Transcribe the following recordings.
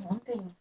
ontem.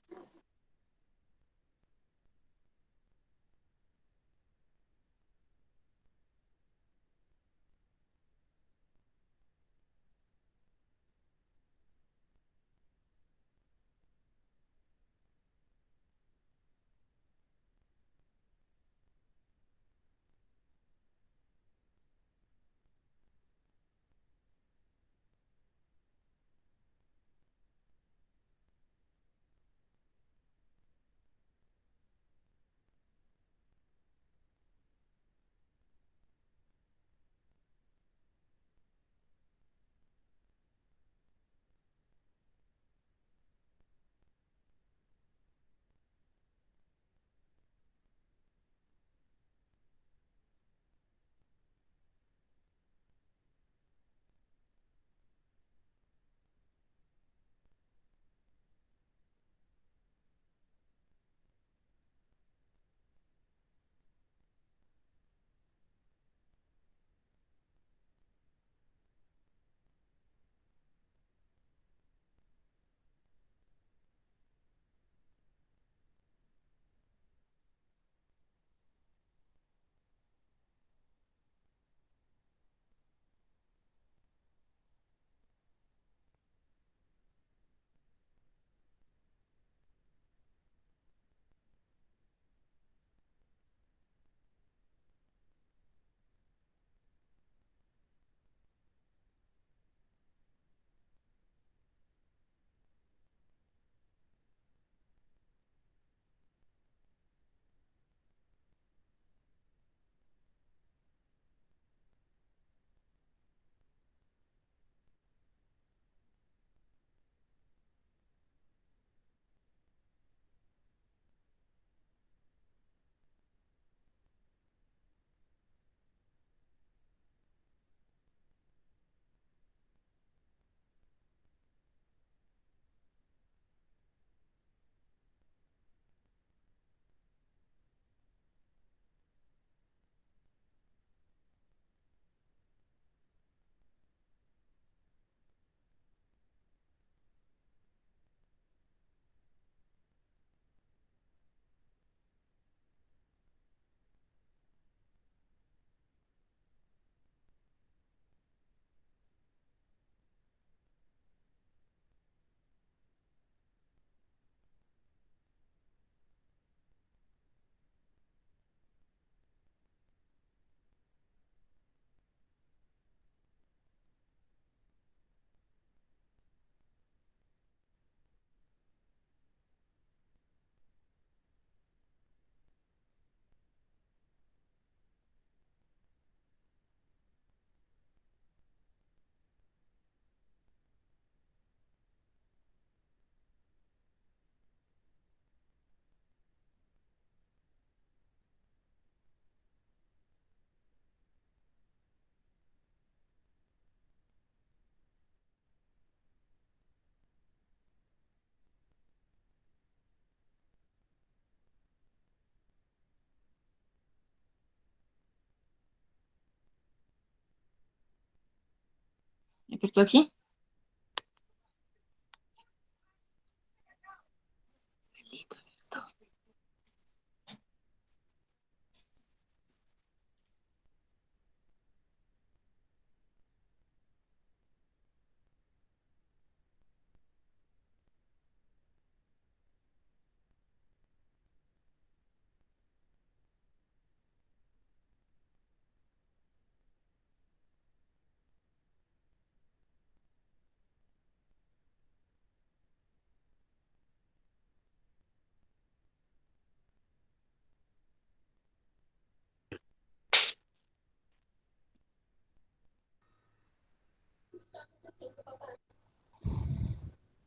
Apertou aqui?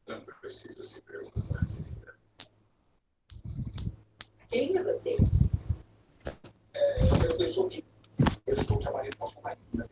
Não precisa se preocupar, querida. Quem é você? Eu sou Nico. Eu estou trabalhando com os maridos.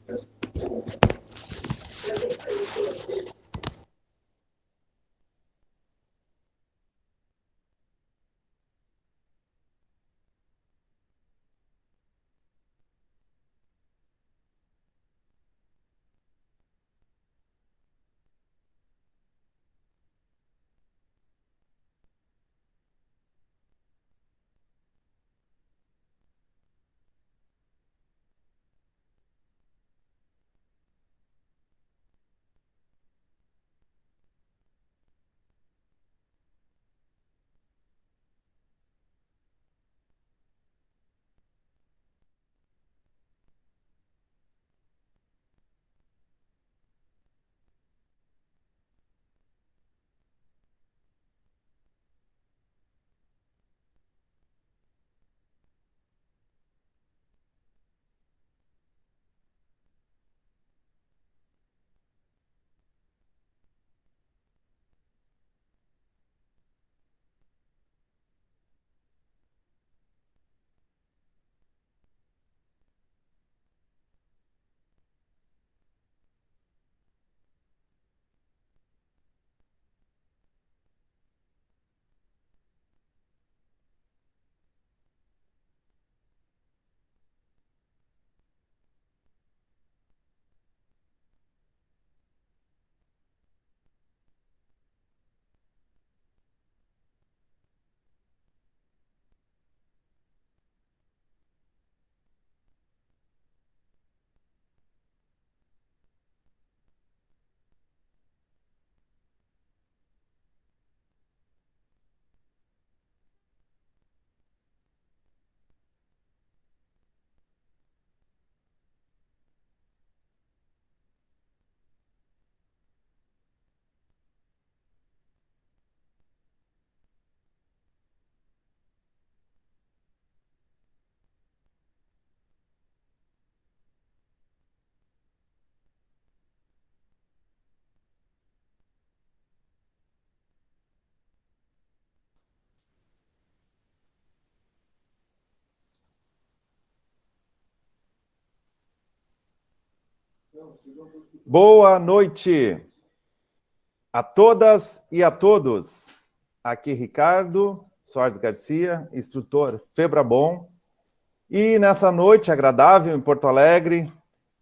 Boa noite a todas e a todos. Aqui Ricardo Soares Garcia, instrutor Febrabom. E nessa noite agradável em Porto Alegre,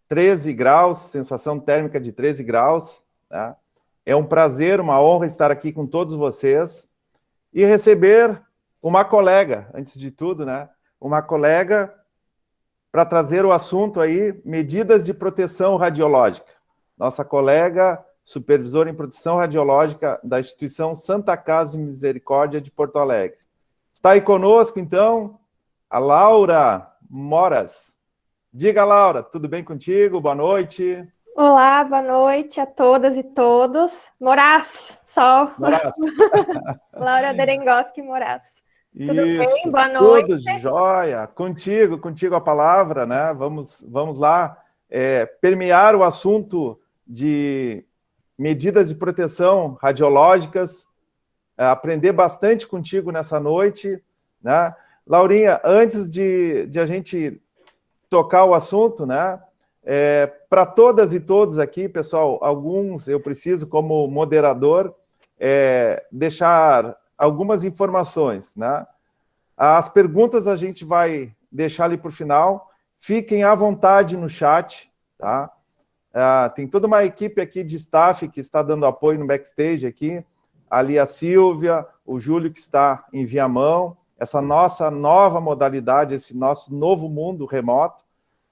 13 graus, sensação térmica de 13 graus. Né? É um prazer, uma honra estar aqui com todos vocês e receber uma colega, antes de tudo, né? Uma colega para trazer o assunto aí, medidas de proteção radiológica. Nossa colega, supervisora em proteção radiológica da instituição Santa Casa de Misericórdia de Porto Alegre. Está aí conosco, então, a Laura Moras. Diga, Laura, tudo bem contigo? Boa noite. Olá, boa noite a todas e todos. Moraes, só. Moras. Laura Derengoski Moraes. Tudo bem? Isso, Boa noite. tudo jóia. Contigo a palavra, né? Vamos lá permear o assunto de medidas de proteção radiológicas, aprender bastante contigo nessa noite, né? Laurinha, antes de a gente tocar o assunto, né? Para todas e todos aqui, pessoal, alguns eu preciso, como moderador, deixar algumas informações, né? As perguntas a gente vai deixar ali para o final. Fiquem à vontade no chat, tá? Tem toda uma equipe aqui de staff que está dando apoio no backstage aqui. Ali a Silvia, o Júlio que está em Viamão, essa nossa nova modalidade, esse nosso novo mundo remoto.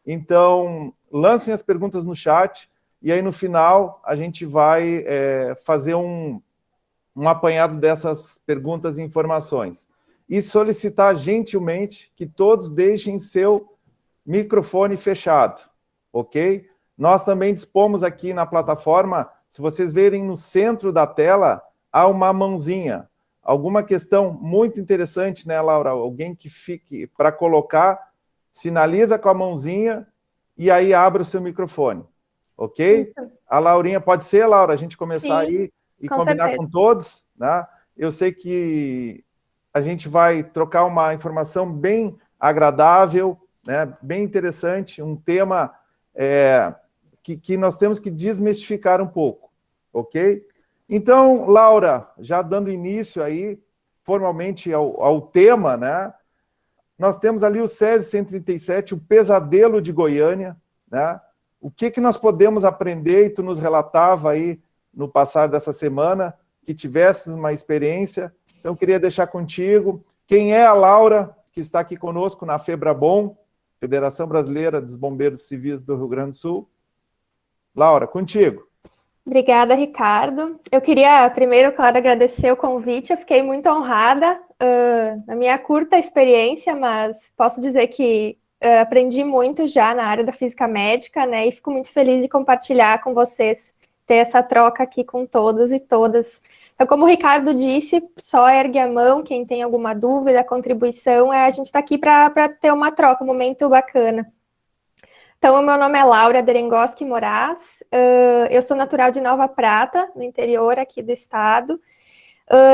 Então, lancem as perguntas no chat e aí no final a gente vai fazer um apanhado dessas perguntas e informações. E solicitar gentilmente que todos deixem seu microfone fechado, ok? Nós também dispomos aqui na plataforma, se vocês verem no centro da tela, há uma mãozinha. Alguma questão muito interessante, né, Laura? Alguém que fique para colocar, sinaliza com a mãozinha e aí abre o seu microfone, ok? Isso. A Laurinha, pode ser, Laura? A gente começar aí e combinar certeza com todos, né? Eu sei que a gente vai trocar uma informação bem agradável, né, bem interessante, um tema que nós temos que desmistificar um pouco, ok? Então, Laura, já dando início aí, formalmente ao tema, né, nós temos ali o Césio 137, o pesadelo de Goiânia, né? O que nós podemos aprender, e tu nos relatava aí no passar dessa semana, que tivesse uma experiência. Então, queria deixar contigo. Quem é a Laura, que está aqui conosco na Febrabom, Federação Brasileira dos Bombeiros Civis do Rio Grande do Sul? Laura, contigo. Obrigada, Ricardo. Eu queria, primeiro, claro, agradecer o convite. Eu fiquei muito honrada na minha curta experiência, mas posso dizer que aprendi muito já na área da física médica, né? E fico muito feliz de compartilhar com vocês, ter essa troca aqui com todos e todas. Então, como o Ricardo disse, só ergue a mão quem tem alguma dúvida, contribuição, a gente está aqui para ter uma troca, um momento bacana. Então, o meu nome é Laura Derengoski Moraes, eu sou natural de Nova Prata, no interior aqui do estado.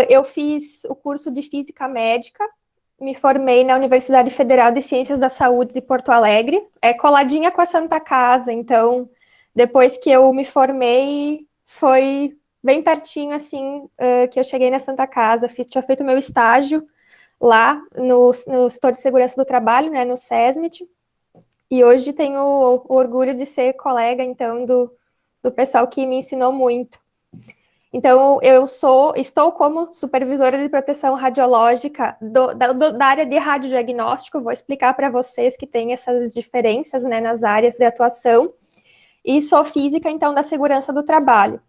Eu fiz o curso de Física Médica, me formei na Universidade Federal de Ciências da Saúde de Porto Alegre, coladinha com a Santa Casa, então, depois que eu me formei, foi bem pertinho, assim, que eu cheguei na Santa Casa, tinha feito meu estágio lá no setor de segurança do trabalho, né, no SESMIT, e hoje tenho o orgulho de ser colega, então, do pessoal que me ensinou muito. Então, estou como supervisora de proteção radiológica da área de radiodiagnóstico, vou explicar para vocês que tem essas diferenças, né, nas áreas de atuação, e sou física, então, da segurança do trabalho.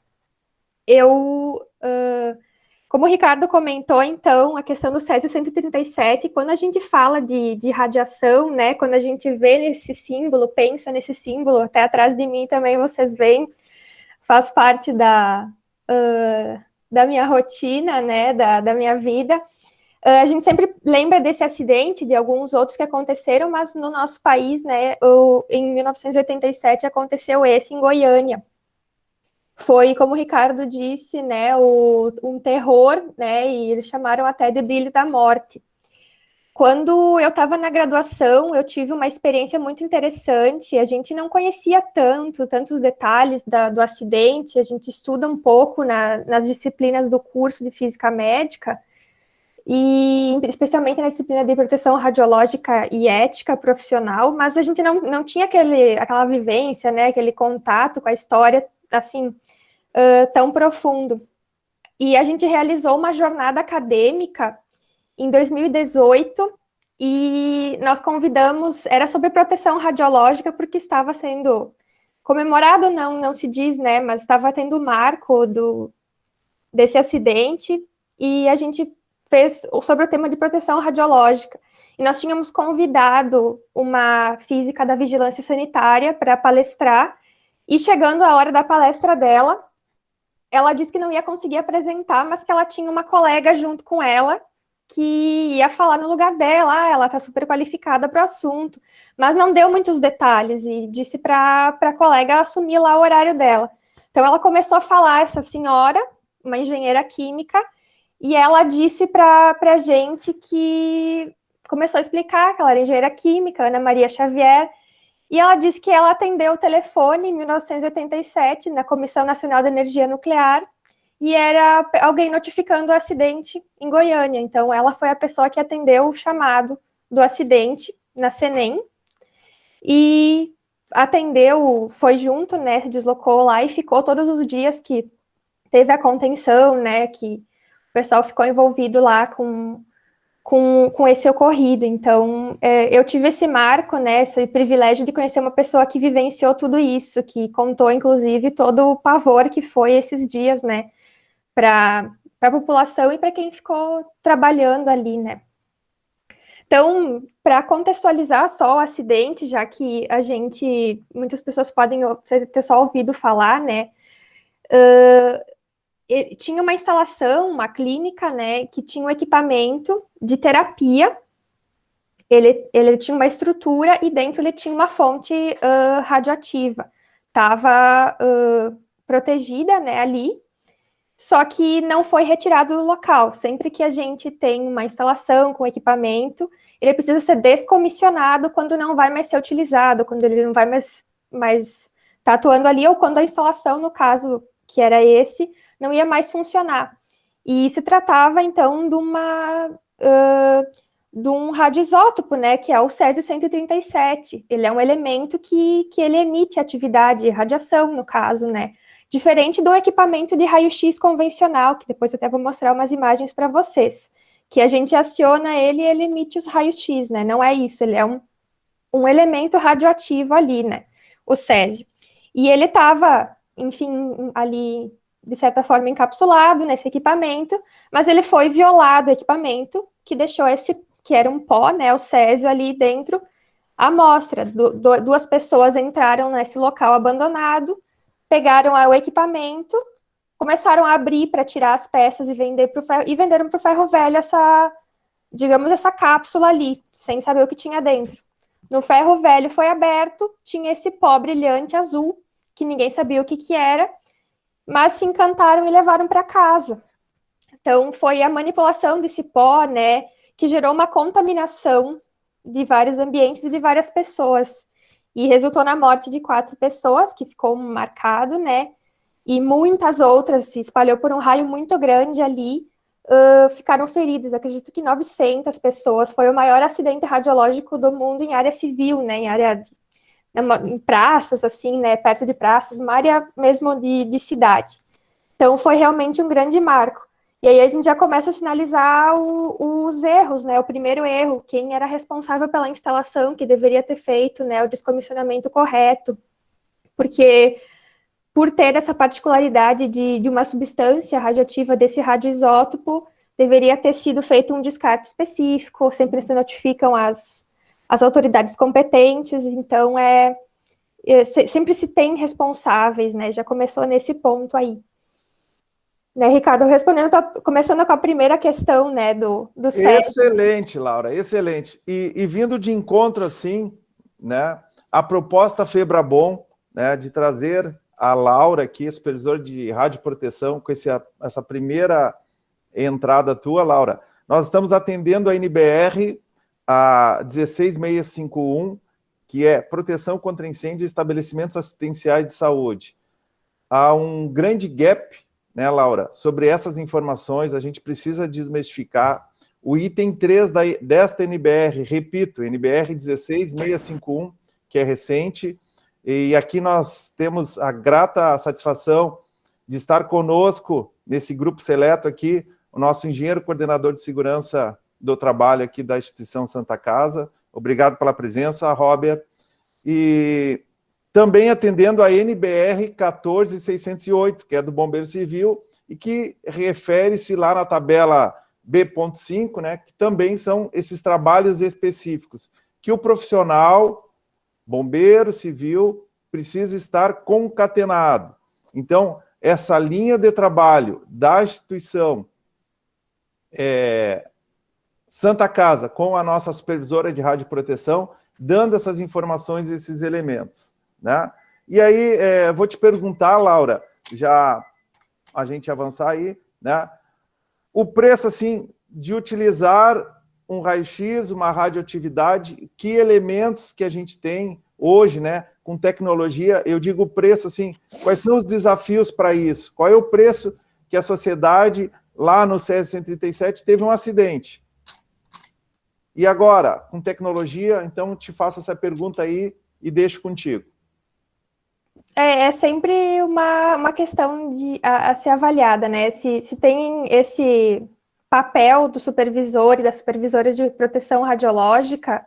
Como o Ricardo comentou, então, a questão do Césio 137, quando a gente fala de radiação, né, quando a gente vê nesse símbolo, pensa nesse símbolo, até atrás de mim também vocês veem, faz parte da minha rotina, né, da minha vida. A gente sempre lembra desse acidente, de alguns outros que aconteceram, mas no nosso país, né, em 1987 aconteceu esse em Goiânia. Foi, como o Ricardo disse, né, um terror, né, e eles chamaram até de brilho da morte. quando eu estava na graduação, eu tive uma experiência muito interessante. A gente não conhecia tantos detalhes do acidente, a gente estuda um pouco nas disciplinas do curso de Física Médica, e especialmente na disciplina de proteção radiológica e ética profissional, mas a gente não tinha aquela vivência, né, aquele contato com a história, assim, tão profundo. E a gente realizou uma jornada acadêmica em 2018, e nós convidamos, era sobre proteção radiológica, porque estava sendo comemorado, não se diz, né, mas estava tendo o marco desse acidente, e a gente fez sobre o tema de proteção radiológica. E nós tínhamos convidado uma física da vigilância sanitária para palestrar, e chegando a hora da palestra dela, ela disse que não ia conseguir apresentar, mas que ela tinha uma colega junto com ela que ia falar no lugar dela. Ela está super qualificada para o assunto, mas não deu muitos detalhes e disse para a colega assumir lá o horário dela. Então ela começou a falar, essa senhora, uma engenheira química, e ela disse para a gente que começou a explicar que ela era engenheira química, Ana Maria Xavier, e ela disse que ela atendeu o telefone em 1987 na Comissão Nacional de Energia Nuclear, e era alguém notificando o acidente em Goiânia. Então, ela foi a pessoa que atendeu o chamado do acidente na CENEM, e atendeu, foi junto, né, se deslocou lá e ficou todos os dias que teve a contenção, né, que o pessoal ficou envolvido lá com esse ocorrido. Então, eu tive esse marco, né, esse privilégio de conhecer uma pessoa que vivenciou tudo isso, que contou, inclusive, todo o pavor que foi esses dias, né, para a população e para quem ficou trabalhando ali, né. Então, para contextualizar só o acidente, já que muitas pessoas podem ter só ouvido falar, né, tinha uma instalação, uma clínica, né, que tinha um equipamento de terapia. Ele tinha uma estrutura e dentro ele tinha uma fonte radioativa. Estava protegida, né, ali, só que não foi retirado do local. Sempre que a gente tem uma instalação com equipamento, ele precisa ser descomissionado quando não vai mais ser utilizado, quando ele não vai mais estar atuando ali, ou quando a instalação, no caso que era esse, não ia mais funcionar. E se tratava, então, de um radioisótopo, né, que é o Césio-137. Ele é um elemento que ele emite atividade, radiação, no caso, né, diferente do equipamento de raio-x convencional, que depois até vou mostrar umas imagens para vocês, que a gente aciona ele e ele emite os raios-x, né, não é isso, ele é um elemento radioativo ali, né, o Césio. E ele estava, enfim, ali, de certa forma, encapsulado nesse equipamento, mas ele foi violado, o equipamento, que deixou que era um pó, né, o Césio ali dentro, a amostra. Duas pessoas entraram nesse local abandonado, pegaram o equipamento, começaram a abrir para tirar as peças e venderam para o ferro velho essa cápsula ali, sem saber o que tinha dentro. No ferro velho foi aberto, tinha esse pó brilhante azul, que ninguém sabia o que era, mas se encantaram e levaram para casa. Então, foi a manipulação desse pó, né, que gerou uma contaminação de vários ambientes e de várias pessoas. E resultou na morte de 4 pessoas, que ficou marcado, né, e muitas outras, se espalhou por um raio muito grande ali, ficaram feridas. Acredito que 900 pessoas. Foi o maior acidente radiológico do mundo em área civil, né, em praças, assim, né, perto de praças, uma área mesmo de cidade. Então, foi realmente um grande marco. E aí a gente já começa a sinalizar os erros, né, o primeiro erro, quem era responsável pela instalação, que deveria ter feito, né, o descomissionamento correto, porque por ter essa particularidade de uma substância radioativa desse radioisótopo, deveria ter sido feito um descarte específico, sempre se notificam as autoridades competentes. Então, sempre se tem responsáveis, né? Já começou nesse ponto aí. Né, Ricardo, começando com a primeira questão, né, do Césio. Excelente, Laura, excelente. E vindo de encontro, assim, né, a proposta Febrabom, né, de trazer a Laura aqui, supervisor de radioproteção, com essa primeira entrada tua, Laura. Nós estamos atendendo a NBR a 16651, que é proteção contra incêndio em estabelecimentos assistenciais de saúde. Há um grande gap, né, Laura, sobre essas informações, a gente precisa desmistificar. O item 3 desta NBR, repito, NBR 16651, que é recente, e aqui nós temos a grata satisfação de estar conosco nesse grupo seleto aqui, o nosso engenheiro coordenador de segurança do trabalho aqui da instituição Santa Casa. Obrigado pela presença, Robert. E também atendendo a NBR 14608, que é do Bombeiro Civil, e que refere-se lá na tabela B.5, né, que também são esses trabalhos específicos, que o profissional, bombeiro civil, precisa estar concatenado. Então, essa linha de trabalho da instituição Santa Casa, com a nossa supervisora de radioproteção, dando essas informações, esses elementos, né? E aí, vou te perguntar, Laura, já a gente avançar aí, né? O preço, assim, de utilizar um raio-x, uma radioatividade, que elementos que a gente tem hoje, né, com tecnologia, eu digo o preço, assim, quais são os desafios para isso? Qual é o preço que a sociedade, lá no SESI 137, teve um acidente? E agora, com tecnologia, então, te faço essa pergunta aí e deixo contigo. É sempre uma questão a ser avaliada, né? Se tem esse papel do supervisor e da supervisora de proteção radiológica,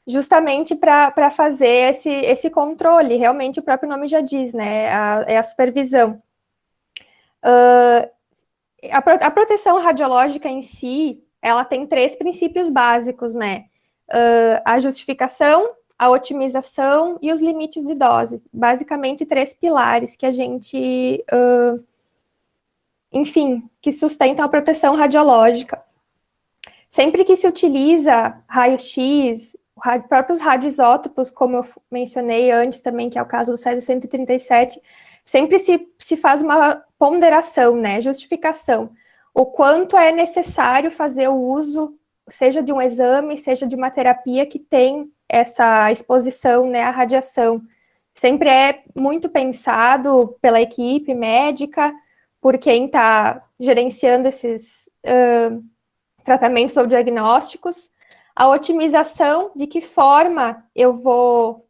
justamente para fazer esse controle, realmente o próprio nome já diz, né? É a supervisão. A proteção radiológica em si, ela tem 3 princípios básicos, né? A justificação, a otimização e os limites de dose. Basicamente, 3 pilares que a gente, enfim, que sustentam a proteção radiológica. Sempre que se utiliza raio-x, próprios radioisótopos, como eu mencionei antes também, que é o caso do SESI 137, sempre se faz uma ponderação, né, justificação. O quanto é necessário fazer o uso, seja de um exame, seja de uma terapia que tem essa exposição, né, à radiação. Sempre é muito pensado pela equipe médica, por quem está gerenciando esses tratamentos ou diagnósticos, a otimização, de que forma eu vou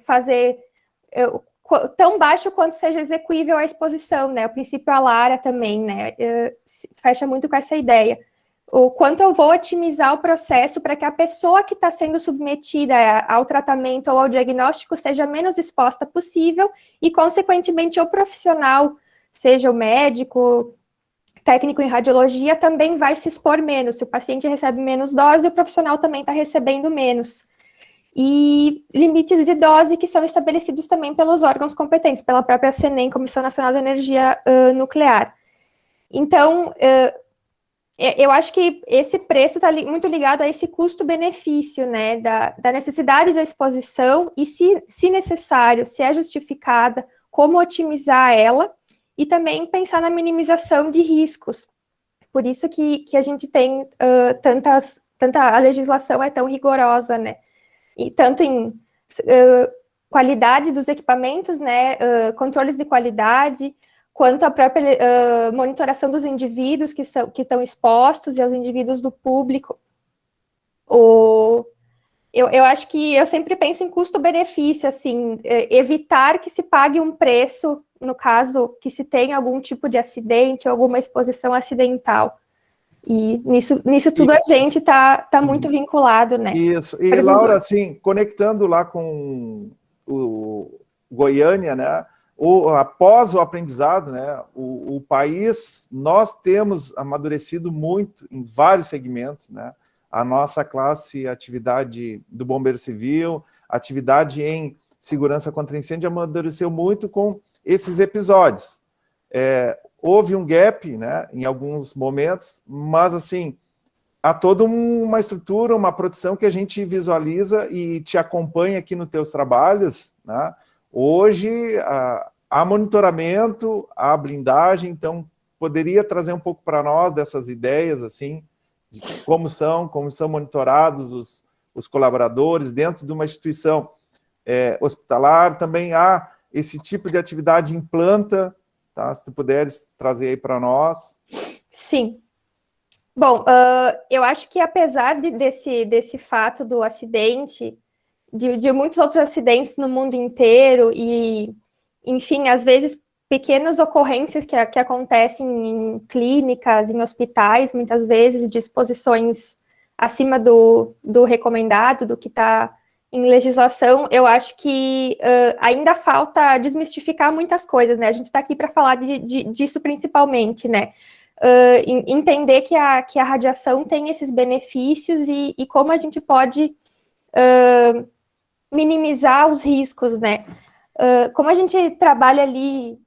fazer tão baixo quanto seja execuível a exposição, né? O princípio ALARA também, né? Fecha muito com essa ideia. O quanto eu vou otimizar o processo para que a pessoa que está sendo submetida ao tratamento ou ao diagnóstico seja menos exposta possível e, consequentemente, o profissional, seja o médico, técnico em radiologia, também vai se expor menos. Se o paciente recebe menos dose, o profissional também está recebendo menos. E limites de dose que são estabelecidos também pelos órgãos competentes, pela própria CENEM, Comissão Nacional de Energia Nuclear. Então, eu acho que esse preço está muito ligado a esse custo-benefício, né, da necessidade da exposição e, se necessário, se é justificada, como otimizar ela, e também pensar na minimização de riscos. Por isso que a gente tem a legislação é tão rigorosa, né? E tanto em qualidade dos equipamentos, né? Controles de qualidade, quanto a própria monitoração dos indivíduos que estão expostos e aos indivíduos do público. Eu acho que eu sempre penso em custo-benefício, assim, evitar que se pague um preço, no caso que se tenha algum tipo de acidente ou alguma exposição acidental. E nisso tudo a gente está muito vinculado, né? Isso. E, Laura, assim, conectando lá com o Goiânia, né? Após o aprendizado, né? O país, nós temos amadurecido muito em vários segmentos, né? A nossa classe, atividade do Bombeiro Civil, atividade em segurança contra incêndio, amadureceu muito com esses episódios. Houve um gap, né, em alguns momentos, mas, assim, há toda uma estrutura, uma produção que a gente visualiza e te acompanha aqui nos teus trabalhos, né? Hoje, há monitoramento, há blindagem, então, poderia trazer um pouco para nós dessas ideias, assim, de como são monitorados os colaboradores, dentro de uma instituição hospitalar, também há esse tipo de atividade em planta, tá? Se tu puderes trazer aí para nós. Sim. Bom, eu acho que apesar desse fato do acidente, de muitos outros acidentes no mundo inteiro e, enfim, às vezes pequenas ocorrências que acontecem em clínicas, em hospitais, muitas vezes de exposições acima do recomendado, do que está em legislação, eu acho que ainda falta desmistificar muitas coisas, né? A gente está aqui para falar disso principalmente, né? Entender que a radiação tem esses benefícios e como a gente pode minimizar os riscos, né? Como a gente trabalha ali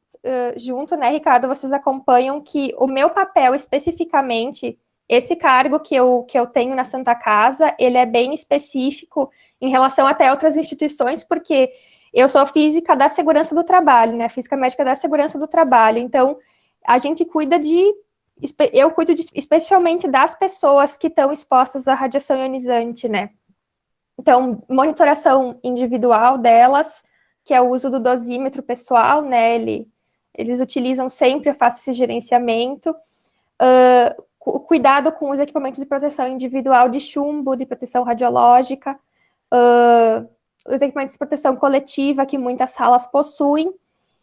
junto, né, Ricardo, vocês acompanham que o meu papel especificamente, esse cargo que eu tenho na Santa Casa, ele é bem específico em relação até a outras instituições, porque eu sou física da segurança do trabalho, né, física médica da segurança do trabalho, então a gente cuida eu cuido especialmente das pessoas que estão expostas à radiação ionizante, né, então monitoração individual delas, que é o uso do dosímetro pessoal, né, eles utilizam sempre, eu faço esse gerenciamento, cuidado com os equipamentos de proteção individual de chumbo, de proteção radiológica, os equipamentos de proteção coletiva que muitas salas possuem,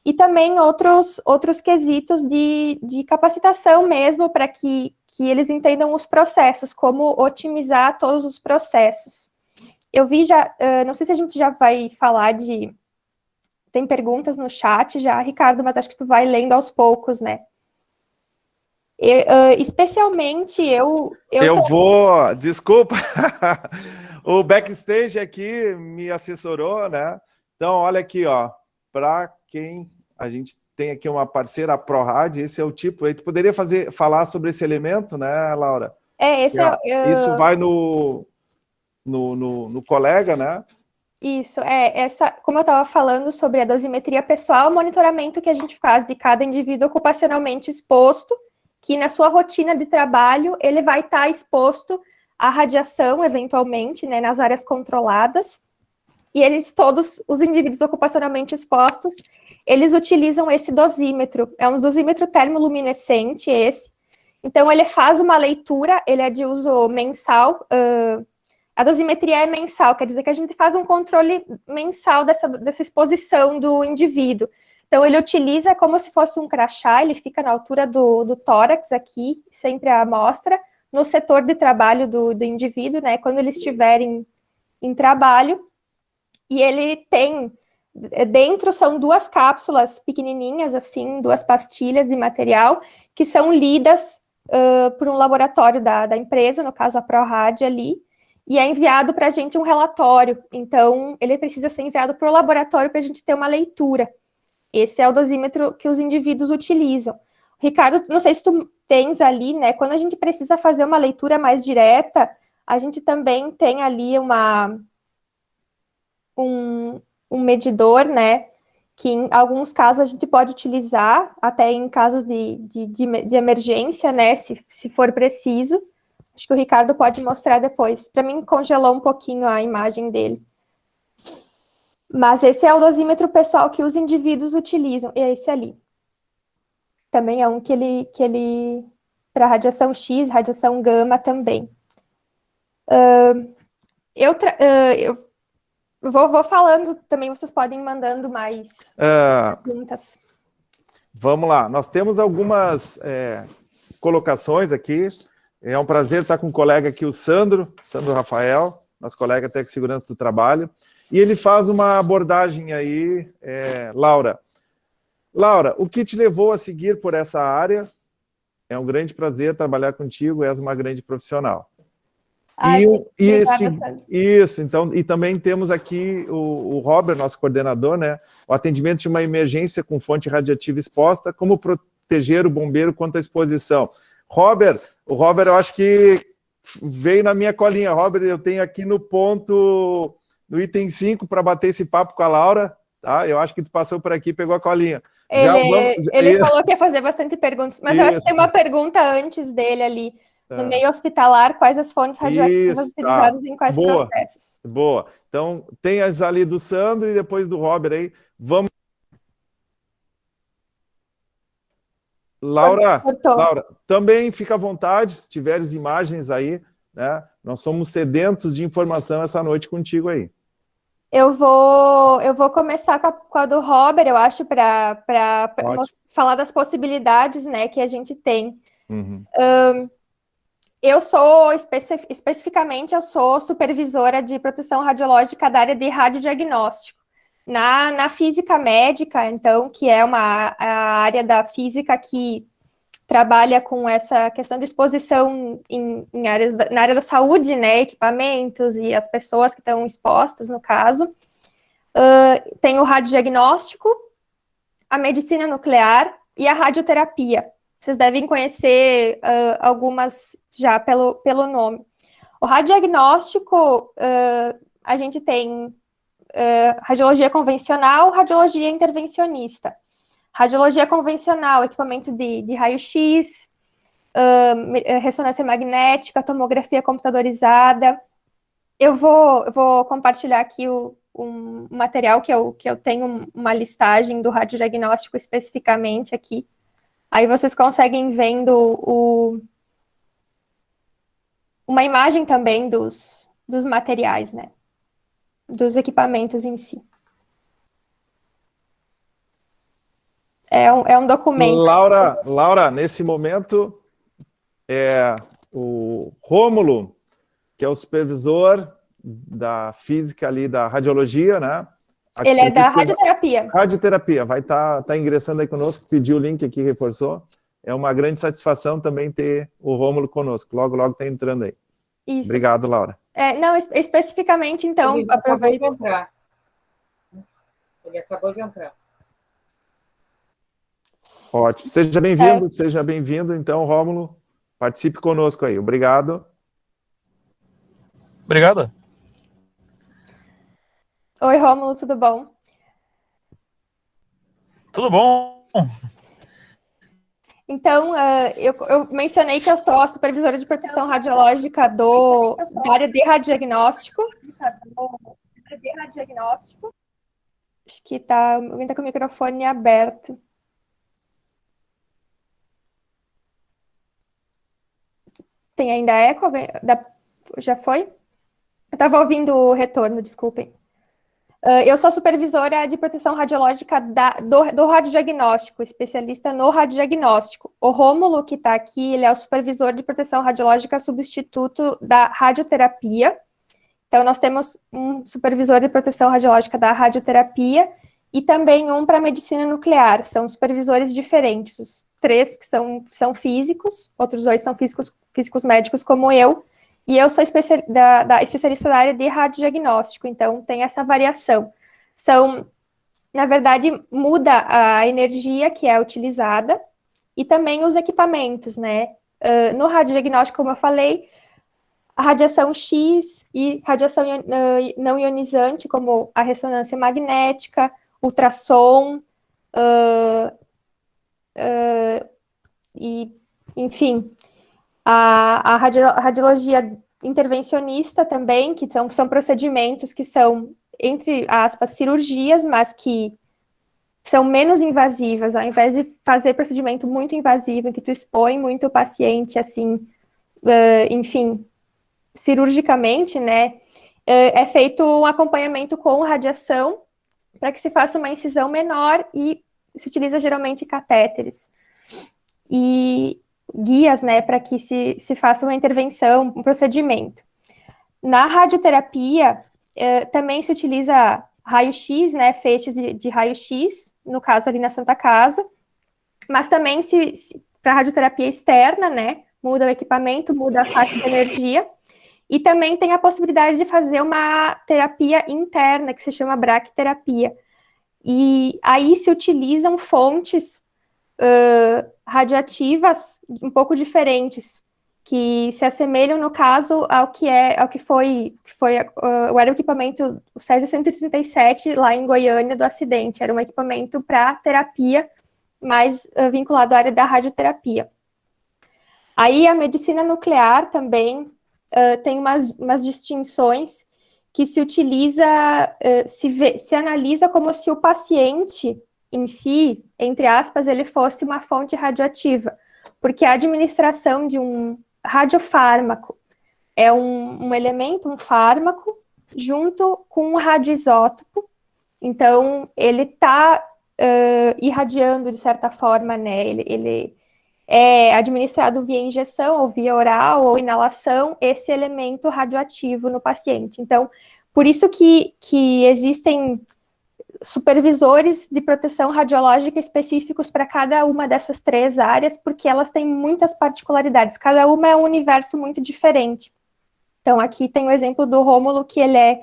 e também outros quesitos de capacitação mesmo, para que eles entendam os processos, como otimizar todos os processos. Eu vi já, não sei se a gente já vai falar tem perguntas no chat já, Ricardo, mas acho que tu vai lendo aos poucos, né? Especialmente eu vou, desculpa, o backstage aqui me assessorou, né? Então, olha aqui, ó, para quem a gente tem aqui uma parceira, a ProRad, esse é o tipo, aí tu poderia falar sobre esse elemento, né, Laura? Isso vai no colega, né? Isso, como eu estava falando sobre a dosimetria pessoal, o monitoramento que a gente faz de cada indivíduo ocupacionalmente exposto, que na sua rotina de trabalho, ele vai estar exposto à radiação, eventualmente, né, nas áreas controladas, e todos os indivíduos ocupacionalmente expostos, eles utilizam esse dosímetro, é um dosímetro termoluminescente esse, então ele faz uma leitura, ele é de uso mensal, a dosimetria é mensal, quer dizer que a gente faz um controle mensal dessa exposição do indivíduo. Então, ele utiliza como se fosse um crachá, ele fica na altura do tórax aqui, sempre a amostra, no setor de trabalho do indivíduo, né, quando eles estiverem em trabalho, e ele tem, dentro são 2 cápsulas pequenininhas, assim, 2 pastilhas de material, que são lidas por um laboratório da empresa, no caso a ProRad ali, e é enviado para a gente um relatório, então ele precisa ser enviado para o laboratório para a gente ter uma leitura. Esse é o dosímetro que os indivíduos utilizam. Ricardo, não sei se tu tens ali, né, quando a gente precisa fazer uma leitura mais direta, a gente também tem ali um medidor, né, que em alguns casos a gente pode utilizar, até em casos de emergência, né, se for preciso. Acho que o Ricardo pode mostrar depois. Para mim, congelou um pouquinho a imagem dele. Mas esse é o dosímetro pessoal que os indivíduos utilizam. E é esse ali. Também é um que ele para radiação X, radiação gama também. Eu vou falando também, vocês podem ir mandando mais perguntas. Vamos lá. Nós temos algumas colocações aqui. É um prazer estar com um colega aqui, o Sandro Rafael, nosso colega técnico de segurança do trabalho, e ele faz uma abordagem aí, Laura. Laura, o que te levou a seguir por essa área? É um grande prazer trabalhar contigo, és uma grande profissional. Isso, então, e também temos aqui o Robert, nosso coordenador, né? O atendimento de uma emergência com fonte radiativa exposta, como proteger o bombeiro contra a exposição. O Robert, eu acho que veio na minha colinha. Robert, eu tenho aqui no item 5 para bater esse papo com a Laura, tá? Eu acho que tu passou por aqui e pegou a colinha. Ele falou que ia fazer bastante perguntas, mas eu acho que tem uma pergunta antes dele ali. no meio hospitalar, quais as fontes radioativas Isso, tá. utilizadas em quais Boa. processos. Boa. Então, tem as ali do Sandro e depois do Robert aí. Vamos. Laura, Cortou. Laura, também fica à vontade, se tiveres imagens aí, né? Nós somos sedentos de informação essa noite contigo aí. Eu vou começar com a do Robert, eu acho, para Ótimo. falar das possibilidades, né, que a gente tem. Uhum. Eu sou, especificamente, eu sou supervisora de proteção radiológica da área de radiodiagnóstico. Na física médica, então, que é a área da física que trabalha com essa questão de exposição na área da saúde, né, equipamentos e as pessoas que estão expostas, no caso. Tem o radiodiagnóstico, a medicina nuclear e a radioterapia. Vocês devem conhecer algumas já pelo nome. O radiodiagnóstico, a gente tem radiologia convencional, radiologia intervencionista. Radiologia convencional, equipamento de raio-x, ressonância magnética, tomografia computadorizada. Eu vou compartilhar aqui um material que eu tenho uma listagem do radiodiagnóstico especificamente aqui. Aí vocês conseguem vendo uma imagem também dos materiais, né? Dos equipamentos em si. É um documento. Laura, nesse momento, o Rômulo, que é o supervisor da física ali, da radiologia, né? Ele é da radioterapia. Radioterapia, vai estar ingressando aí conosco, pediu o link aqui, reforçou. É uma grande satisfação também ter o Rômulo conosco. Logo, logo está entrando aí. Isso. Obrigado, Laura. Não, especificamente, então, aproveita. Ele acabou de entrar. Ótimo. Seja bem-vindo, então, Rômulo. Participe conosco aí. Obrigado. Obrigado. Oi, Rômulo, tudo bom? Tudo bom? Então, eu mencionei que eu sou a supervisora de proteção radiológica da área de radiodiagnóstico. Acho que alguém está com o microfone aberto. Tem ainda eco? Já foi? Eu estava ouvindo o retorno, desculpem. Eu sou supervisora de proteção radiológica do radiodiagnóstico, especialista no radiodiagnóstico. O Rômulo, que está aqui, ele é o supervisor de proteção radiológica substituto da radioterapia. Então, nós temos um supervisor de proteção radiológica da radioterapia e também um para medicina nuclear. São supervisores diferentes. Os 3 que são físicos, outros 2 são físicos médicos como eu. E eu sou especialista da área de radiodiagnóstico, então tem essa variação. Na verdade, muda a energia que é utilizada e também os equipamentos, né? No radiodiagnóstico, como eu falei, a radiação X e radiação não ionizante, como a ressonância magnética, ultrassom, e, enfim... A radiologia intervencionista também, que são procedimentos que são, entre aspas, cirurgias, mas que são menos invasivas, ao invés de fazer procedimento muito invasivo, em que tu expõe muito o paciente, assim, enfim, cirurgicamente, né, é feito um acompanhamento com radiação para que se faça uma incisão menor e se utiliza geralmente catéteres. E guias, né, para que se faça uma intervenção, um procedimento. Na radioterapia, também se utiliza raio-x, né, feixes de raio-x, no caso ali na Santa Casa, mas também para radioterapia externa, né, muda o equipamento, muda a faixa de energia, e também tem a possibilidade de fazer uma terapia interna, que se chama braquiterapia. E aí se utilizam fontes radioativas um pouco diferentes, que se assemelham, no caso, ao que foi era o equipamento, o Césio 137, lá em Goiânia, do acidente. Era um equipamento para terapia, mais vinculado à área da radioterapia. Aí a medicina nuclear também tem umas distinções que se utiliza, se analisa como se o paciente em si, entre aspas, ele fosse uma fonte radioativa, porque a administração de um radiofármaco é um elemento, um fármaco, junto com um radioisótopo. Então, ele está irradiando, de certa forma, né? Ele é administrado via injeção, ou via oral, ou inalação, esse elemento radioativo no paciente. Então, por isso que existem supervisores de proteção radiológica específicos para cada uma dessas 3 áreas, porque elas têm muitas particularidades, cada uma é um universo muito diferente. Então, aqui tem o exemplo do Rômulo, que ele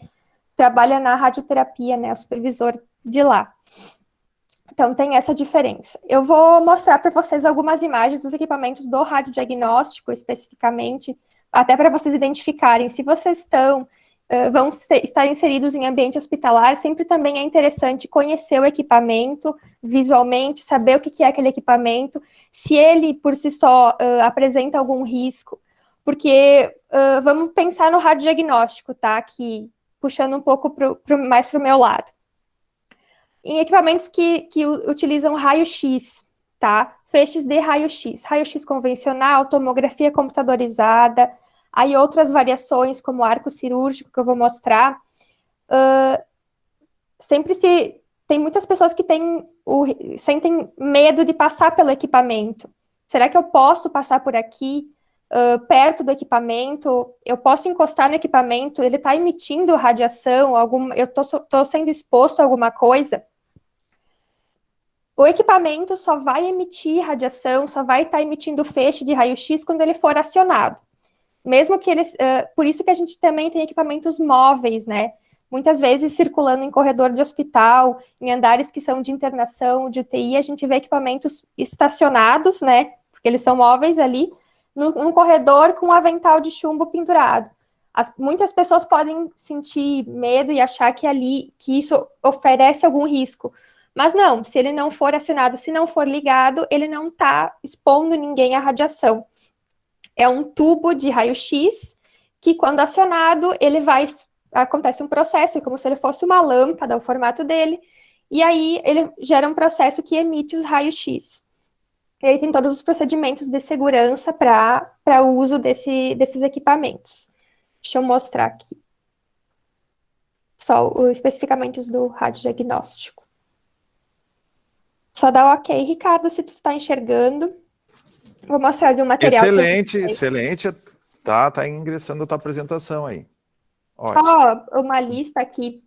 trabalha na radioterapia, né, o supervisor de lá. Então, tem essa diferença. Eu vou mostrar para vocês algumas imagens dos equipamentos do radiodiagnóstico, especificamente, até para vocês identificarem se vocês vão estar inseridos em ambiente hospitalar. Sempre também é interessante conhecer o equipamento visualmente, saber o que é aquele equipamento, se ele, por si só, apresenta algum risco, porque vamos pensar no radiodiagnóstico, tá? Aqui, puxando um pouco mais para o meu lado. Em equipamentos que utilizam raio-x, tá? Feixes de raio-x, raio-x convencional, tomografia computadorizada, aí outras variações, como arco cirúrgico, que eu vou mostrar. Tem muitas pessoas que sentem medo de passar pelo equipamento. Será que eu posso passar por aqui, perto do equipamento? Eu posso encostar no equipamento? Ele está emitindo radiação? Eu estou sendo exposto a alguma coisa? O equipamento só vai emitir radiação, só vai estar emitindo feixe de raio-x quando ele for acionado. Mesmo que por isso que a gente também tem equipamentos móveis, né? Muitas vezes circulando em corredor de hospital, em andares que são de internação, de UTI, a gente vê equipamentos estacionados, né? Porque eles são móveis ali, num corredor com um avental de chumbo pendurado. Muitas pessoas podem sentir medo e achar que isso oferece algum risco. Mas não, se ele não for acionado, se não for ligado, ele não está expondo ninguém à radiação. É um tubo de raio-x que, quando acionado, acontece um processo, é como se ele fosse uma lâmpada, o formato dele, e aí ele gera um processo que emite os raios-x. E aí tem todos os procedimentos de segurança para o uso desses equipamentos. Deixa eu mostrar aqui. Só especificamente os do radiodiagnóstico. Só dá ok, Ricardo, se tu está enxergando. Vou mostrar de um material. Excelente. Tá ingressando a tua apresentação aí. Ótimo. Só uma lista aqui.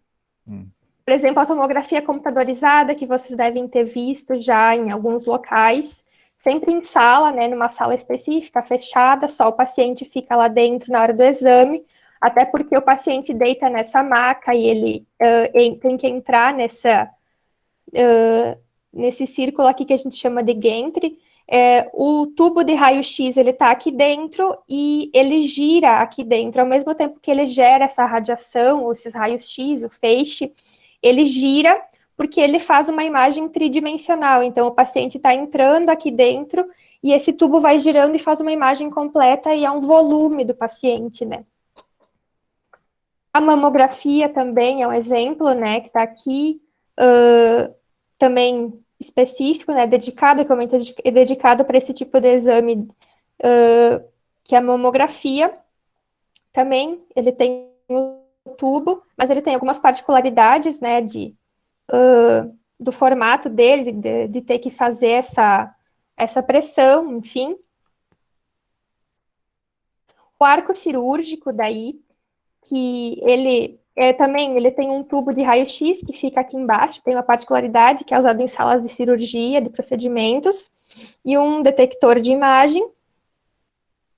Por exemplo, a tomografia computadorizada, que vocês devem ter visto já em alguns locais. Sempre em sala, né, numa sala específica, fechada, só o paciente fica lá dentro na hora do exame, até porque o paciente deita nessa maca e ele tem que entrar nesse círculo aqui que a gente chama de gantry. O tubo de raio-x, ele está aqui dentro e ele gira aqui dentro. Ao mesmo tempo que ele gera essa radiação, esses raios-x, o feixe, ele gira porque ele faz uma imagem tridimensional. Então, o paciente está entrando aqui dentro e esse tubo vai girando e faz uma imagem completa e é um volume do paciente, né? A mamografia também é um exemplo, né, que está aqui, também específico, né, dedicado para esse tipo de exame, que é a mamografia. Também ele tem o tubo, mas ele tem algumas particularidades, né, do formato dele, de ter que fazer essa pressão, enfim. O arco cirúrgico daí, que ele tem um tubo de raio-x que fica aqui embaixo, tem uma particularidade que é usado em salas de cirurgia, de procedimentos, e um detector de imagem,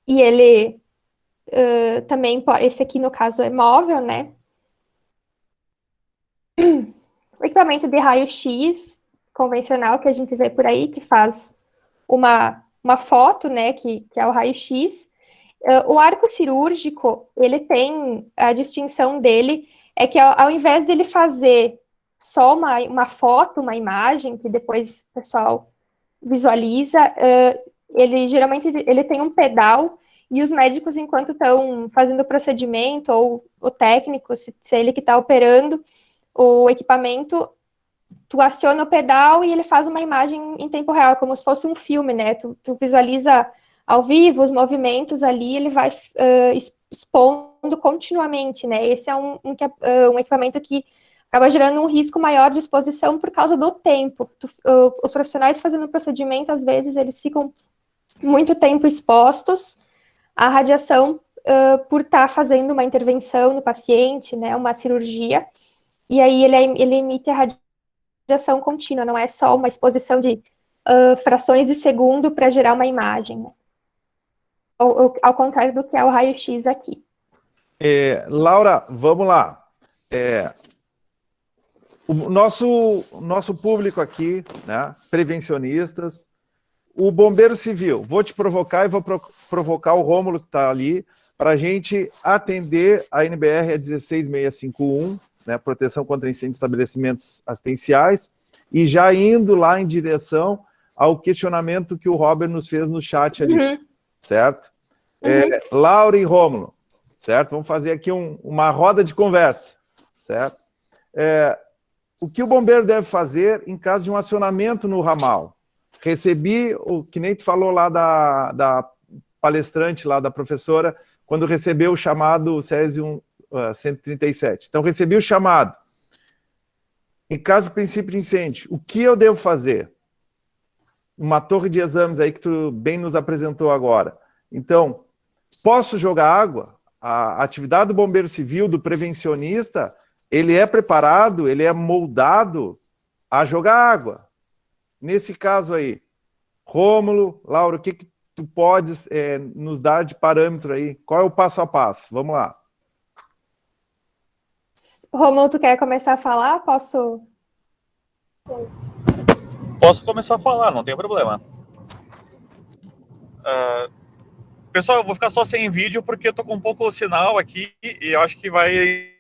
e ele também, esse aqui no caso é móvel, né? O equipamento de raio-x convencional que a gente vê por aí, que faz uma foto, né, que é o raio-x. O arco cirúrgico, ele tem a distinção dele, é que ao invés dele fazer só uma foto, uma imagem, que depois o pessoal visualiza, ele geralmente ele tem um pedal, e os médicos, enquanto estão fazendo o procedimento, ou o técnico, se é ele que está operando o equipamento, tu aciona o pedal e ele faz uma imagem em tempo real, como se fosse um filme, né? Tu visualiza ao vivo os movimentos ali, ele vai expondo continuamente, né? Esse é um equipamento que acaba gerando um risco maior de exposição por causa do tempo. Os profissionais fazendo o procedimento, às vezes, eles ficam muito tempo expostos à radiação por estar fazendo uma intervenção no paciente, né? Uma cirurgia, e aí ele emite a radiação contínua, não é só uma exposição de frações de segundo para gerar uma imagem, né? Ao contrário do que é o raio-x aqui. Laura, vamos lá. O nosso público aqui, né, prevencionistas, o bombeiro civil, vou te provocar e vou provocar o Rômulo que está ali, para a gente atender a NBR 16651, né, proteção contra incêndio de estabelecimentos assistenciais, e já indo lá em direção ao questionamento que o Robert nos fez no chat ali, certo? Laura e Rômulo, certo? Vamos fazer aqui uma roda de conversa, certo? O que o bombeiro deve fazer em caso de um acionamento no ramal? Recebi, o que nem tu falou lá da palestrante, lá da professora, quando recebeu o chamado Césio 137. Então, recebi o chamado. Em caso de princípio de incêndio, o que eu devo fazer? Uma torre de exames aí que tu bem nos apresentou agora. Então, posso jogar água? A atividade do bombeiro civil, do prevencionista, ele é preparado, ele é moldado a jogar água. Nesse caso aí, Rômulo, Laura, o que tu podes nos dar de parâmetro aí? Qual é o passo a passo? Vamos lá. Rômulo, tu quer começar a falar? Posso começar a falar, não tem problema. Pessoal, eu vou ficar só sem vídeo porque eu tô com um pouco o sinal aqui e eu acho que vai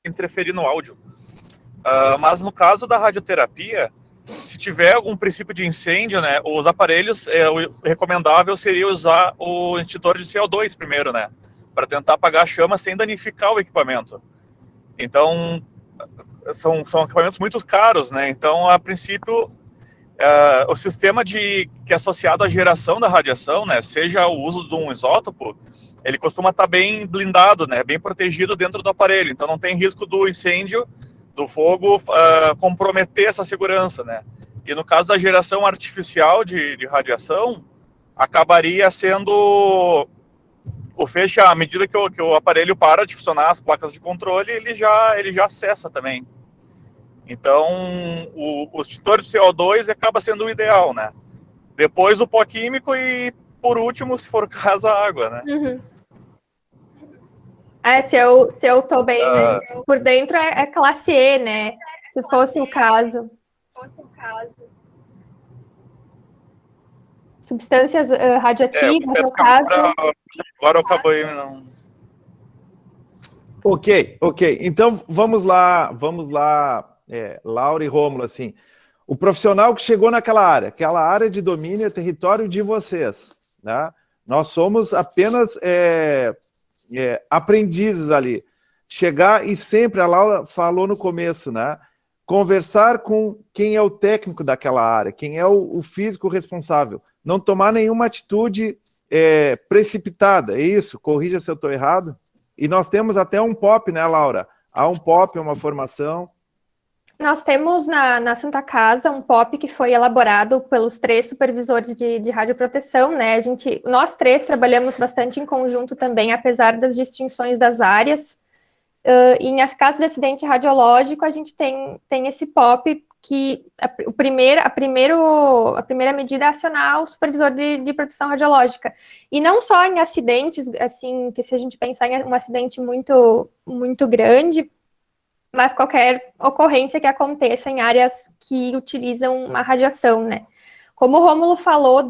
interferir no áudio. Mas no caso da radioterapia, se tiver algum princípio de incêndio, né, os aparelhos, o recomendável seria usar o extintor de CO2 primeiro, né, para tentar apagar a chama sem danificar o equipamento. Então, são equipamentos muito caros, né, então, a princípio, o sistema que é associado à geração da radiação, né, seja o uso de um isótopo, ele costuma estar bem blindado, né, bem protegido dentro do aparelho, então não tem risco do incêndio, do fogo, comprometer essa segurança, né? E no caso da geração artificial de radiação, acabaria sendo o feixe, à medida que o aparelho para de funcionar, as placas de controle, ele já cessa também. Então, o extintor de CO2 acaba sendo o ideal, né? Depois o pó químico e, por último, se for o caso, a água, né? Se eu tô bem por dentro, é classe E, né? Se fosse o caso. Substâncias radioativas, no caso. Agora eu acabei, não. Ok. Então, vamos lá, Laura e Rômulo, assim. O profissional que chegou naquela área de domínio é território de vocês, né? Nós somos apenas aprendizes ali. Chegar e sempre, a Laura falou no começo, né? Conversar com quem é o técnico daquela área, quem é o físico responsável. Não tomar nenhuma atitude precipitada, é isso? Corrija se eu estou errado. E nós temos até um POP, né, Laura? Há um POP, uma formação. Nós temos na Santa Casa um POP que foi elaborado pelos 3 supervisores de radioproteção, né? Nós 3 trabalhamos bastante em conjunto também, apesar das distinções das áreas. E nesse caso de acidente radiológico, a gente tem esse POP que a primeira medida é acionar o supervisor de proteção radiológica. E não só em acidentes, assim, que se a gente pensar em um acidente muito, muito grande, mas qualquer ocorrência que aconteça em áreas que utilizam uma radiação, né? Como o Rômulo falou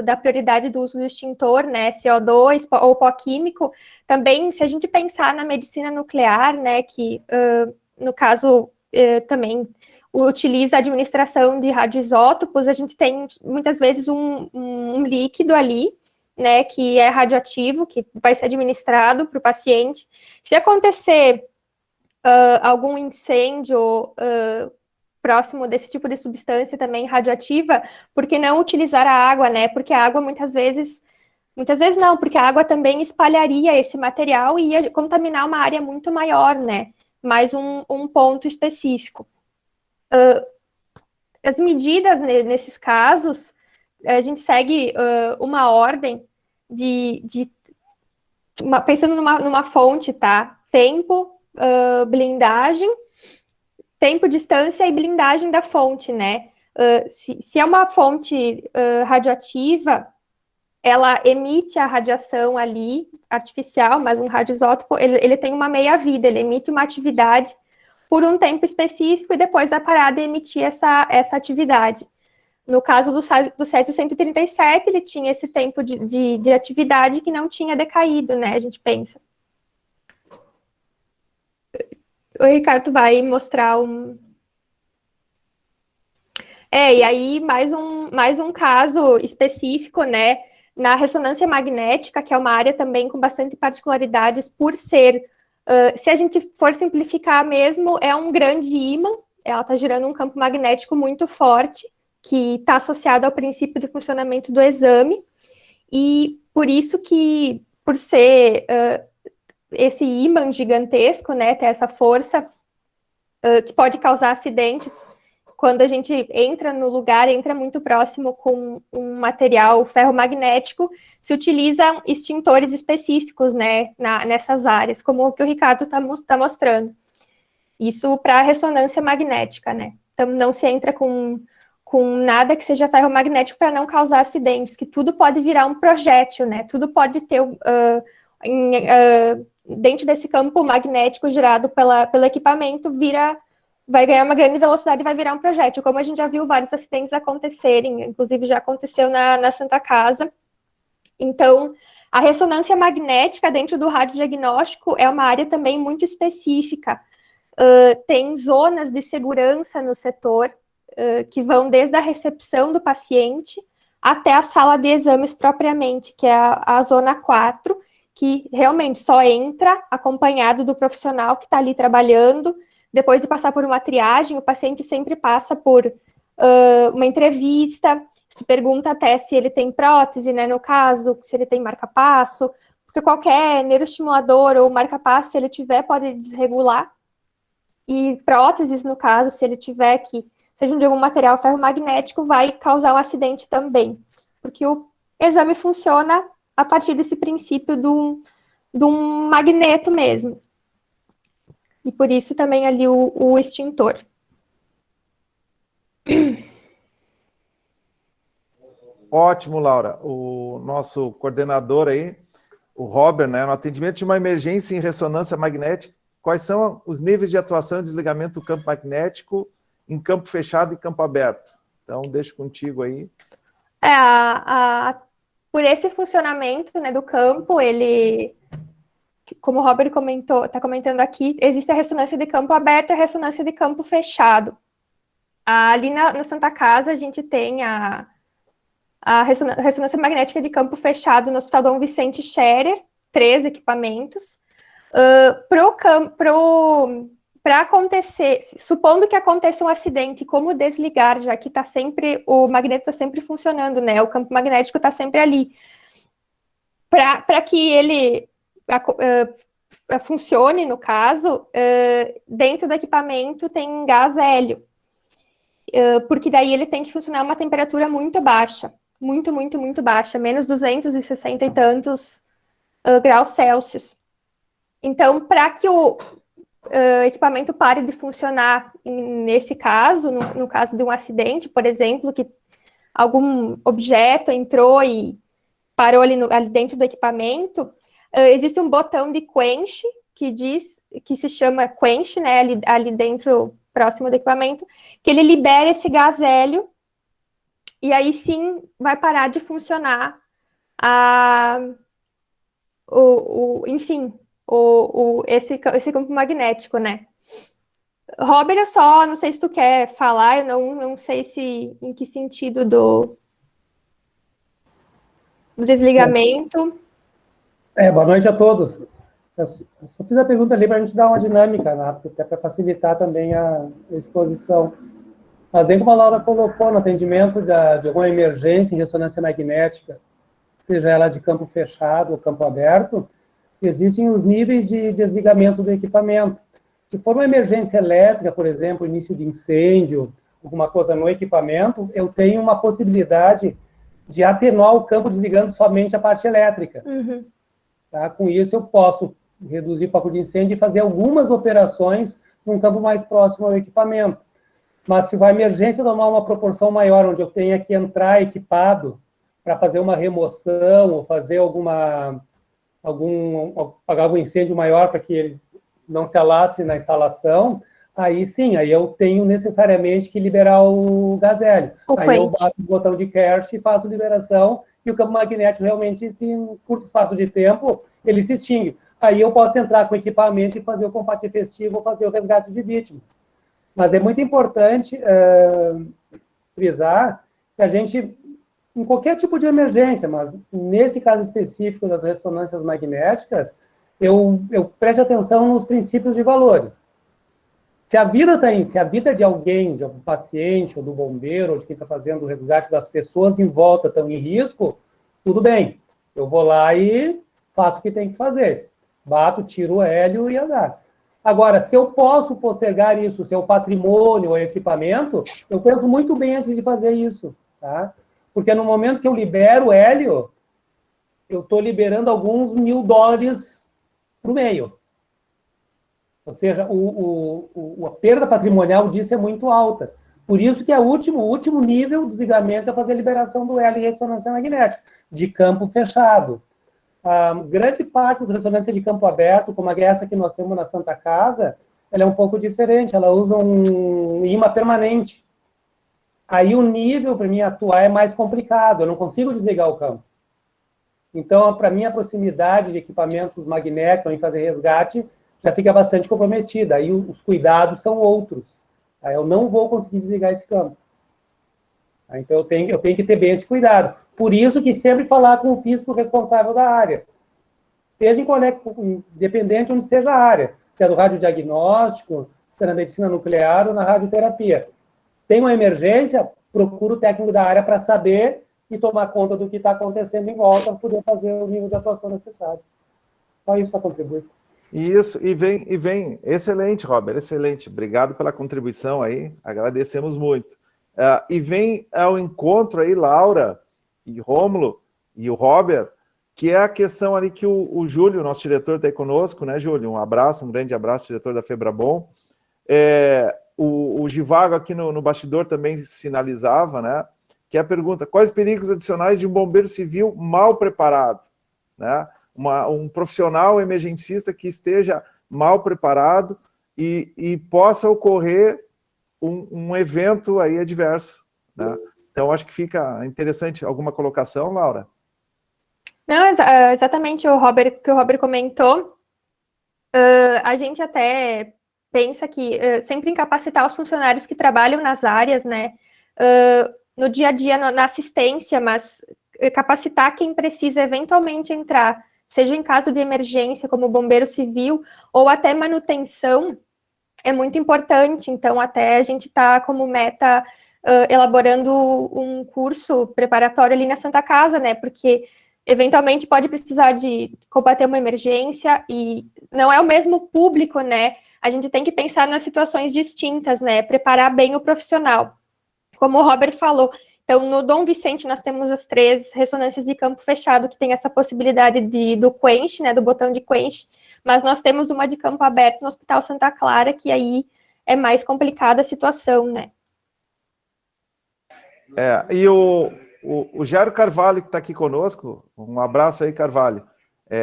da prioridade do uso do extintor, né, CO2 ou pó químico, também, se a gente pensar na medicina nuclear, né, que, no caso, também utiliza a administração de radioisótopos, a gente tem muitas vezes um líquido ali, né, que é radioativo, que vai ser administrado para o paciente. Se acontecer algum incêndio próximo desse tipo de substância também radioativa, por que não utilizar a água, né? Porque a água muitas vezes não, porque a água também espalharia esse material e ia contaminar uma área muito maior, né? Mais um ponto específico. As medidas nesses casos, a gente segue uma ordem pensando numa fonte, tá? Tempo, blindagem, tempo, distância e blindagem da fonte, né? Se é uma fonte radioativa, ela emite a radiação ali, artificial, mas um radioisótopo, ele tem uma meia-vida, ele emite uma atividade por um tempo específico e depois vai parar de emitir essa atividade. No caso do Césio-137, ele tinha esse tempo de atividade que não tinha decaído, né? A gente pensa. O Ricardo vai mostrar e aí mais um caso específico, né? Na ressonância magnética, que é uma área também com bastante particularidades, por ser, se a gente for simplificar mesmo, é um grande ímã, ela está gerando um campo magnético muito forte, que está associado ao princípio de funcionamento do exame, e por isso que, por ser esse ímã gigantesco, né, ter essa força que pode causar acidentes, quando a gente entra no lugar, entra muito próximo com um material ferromagnético, se utilizam extintores específicos, né, nessas áreas, como o que o Ricardo está mostrando. Isso para ressonância magnética, né? Então, não se entra com nada que seja ferromagnético para não causar acidentes, que tudo pode virar um projétil, né? Tudo pode ter, dentro desse campo magnético gerado pelo equipamento, vai ganhar uma grande velocidade e vai virar um projétil, como a gente já viu vários acidentes acontecerem, inclusive já aconteceu na Santa Casa. Então, a ressonância magnética dentro do radiodiagnóstico é uma área também muito específica. Tem zonas de segurança no setor, que vão desde a recepção do paciente até a sala de exames propriamente, que é a zona 4, que realmente só entra acompanhado do profissional que está ali trabalhando. Depois de passar por uma triagem, o paciente sempre passa por uma entrevista, se pergunta até se ele tem prótese, né, no caso, se ele tem marca-passo, porque qualquer neuroestimulador ou marca-passo, se ele tiver, pode desregular. E próteses, no caso, se ele tiver que sejam de algum material ferromagnético, vai causar um acidente também, porque o exame funciona a partir desse princípio de um magneto mesmo. E por isso também ali o extintor. Ótimo, Laura. O nosso coordenador aí, o Robert, né, no atendimento de uma emergência em ressonância magnética, quais são os níveis de atuação e desligamento do campo magnético em campo fechado e campo aberto? Então, deixo contigo aí. Por esse funcionamento, né, do campo, ele, como o Robert está comentando aqui, existe a ressonância de campo aberto e a ressonância de campo fechado. Ali na Santa Casa, a gente tem a ressonância magnética de campo fechado no Hospital Dom Vicente Scherer, 3 equipamentos. Para acontecer, supondo que aconteça um acidente, como desligar, já que o magneto está sempre funcionando, né? O campo magnético está sempre ali. Para que ele funcione, no caso, dentro do equipamento tem gás hélio, porque daí ele tem que funcionar a uma temperatura muito baixa, muito, muito, muito baixa, menos 260 e tantos graus Celsius. Então, para que o equipamento pare de funcionar nesse caso, no caso de um acidente, por exemplo, que algum objeto entrou e parou ali dentro do equipamento, existe um botão de quench, que se chama quench, né, ali dentro, próximo do equipamento, que ele libera esse gás hélio, e aí sim vai parar de funcionar enfim, esse campo magnético, né? Robert, eu só não sei se tu quer falar, eu não sei se em que sentido do desligamento. Boa noite a todos. Eu só fiz a pergunta ali para a gente dar uma dinâmica, né, até para facilitar também a exposição. Mas bem como a Laura colocou, no atendimento de alguma emergência em ressonância magnética, seja ela de campo fechado ou campo aberto, existem os níveis de desligamento do equipamento. Se for uma emergência elétrica, por exemplo, início de incêndio, alguma coisa no equipamento, eu tenho uma possibilidade de atenuar o campo desligando somente a parte elétrica. Uhum. Tá? Com isso, eu posso reduzir o foco de incêndio e fazer algumas operações num campo mais próximo ao equipamento. Mas se a emergência tomar uma proporção maior, onde eu tenha que entrar equipado para fazer uma remoção ou fazer apagar algum incêndio maior para que ele não se alastre na instalação, aí sim, aí eu tenho necessariamente que liberar o gás hélio. Aí eu bato o botão de Kersh e faço liberação, e o campo magnético realmente, em curto espaço de tempo, ele se extingue. Aí eu posso entrar com o equipamento e fazer o combate efetivo ou fazer o resgate de vítimas. Mas é muito importante frisar que a gente, em qualquer tipo de emergência, mas nesse caso específico das ressonâncias magnéticas, eu preste atenção nos princípios de valores. Se a vida de alguém, de algum paciente, ou do bombeiro, ou de quem está fazendo o resgate das pessoas em volta estão em risco, tudo bem. Eu vou lá e faço o que tem que fazer. Bato, tiro o hélio e azar. Agora, se eu posso postergar isso, se é o patrimônio ou equipamento, eu penso muito bem antes de fazer isso, tá? Porque no momento que eu libero o hélio, eu estou liberando alguns $1.000 para o meio. Ou seja, a perda patrimonial disso é muito alta. Por isso que o último nível de desligamento é fazer a liberação do hélio em ressonância magnética, de campo fechado. A grande parte das ressonâncias de campo aberto, como essa que nós temos na Santa Casa, ela é um pouco diferente, ela usa um imã permanente. Aí o nível, para mim, atuar é mais complicado, eu não consigo desligar o campo. Então, para mim, a proximidade de equipamentos magnéticos em fazer resgate já fica bastante comprometida. Aí os cuidados são outros. Aí eu não vou conseguir desligar esse campo. Então, eu tenho que ter bem esse cuidado. Por isso que sempre falar com o físico responsável da área. Seja independente onde seja a área. Se é do radiodiagnóstico, se é na medicina nuclear ou na radioterapia. Tem uma emergência, procura o técnico da área para saber e tomar conta do que está acontecendo em volta para poder fazer o nível de atuação necessário. Só isso para contribuir. Isso, e vem. Excelente, Robert, excelente. Obrigado pela contribuição aí, agradecemos muito. E vem ao encontro aí, Laura e Rômulo e o Robert, que é a questão ali que o Júlio, nosso diretor, está aí conosco, né, Júlio? Um grande abraço, diretor da Febrabom. O Givago aqui no bastidor também sinalizava, né, que é a pergunta: quais perigos adicionais de um bombeiro civil mal preparado? Né? Um profissional emergencista que esteja mal preparado e possa ocorrer um evento aí adverso, né? Então, acho que fica interessante. Alguma colocação, Laura? Não, exatamente o que o Robert comentou. A gente até pensa que sempre em capacitar os funcionários que trabalham nas áreas, né? No dia a dia, na assistência, mas capacitar quem precisa eventualmente entrar, seja em caso de emergência, como bombeiro civil, ou até manutenção, é muito importante. Então, até a gente está como meta elaborando um curso preparatório ali na Santa Casa, né? Porque eventualmente pode precisar de combater uma emergência e não é o mesmo público, né? A gente tem que pensar nas situações distintas, né? Preparar bem o profissional. Como o Robert falou, então no Dom Vicente nós temos as 3 ressonâncias de campo fechado, que tem essa possibilidade do quench, né? Do botão de quench, mas nós temos uma de campo aberto no Hospital Santa Clara, que aí é mais complicada a situação, né? E o Jairo Carvalho, que está aqui conosco, um abraço aí, Carvalho,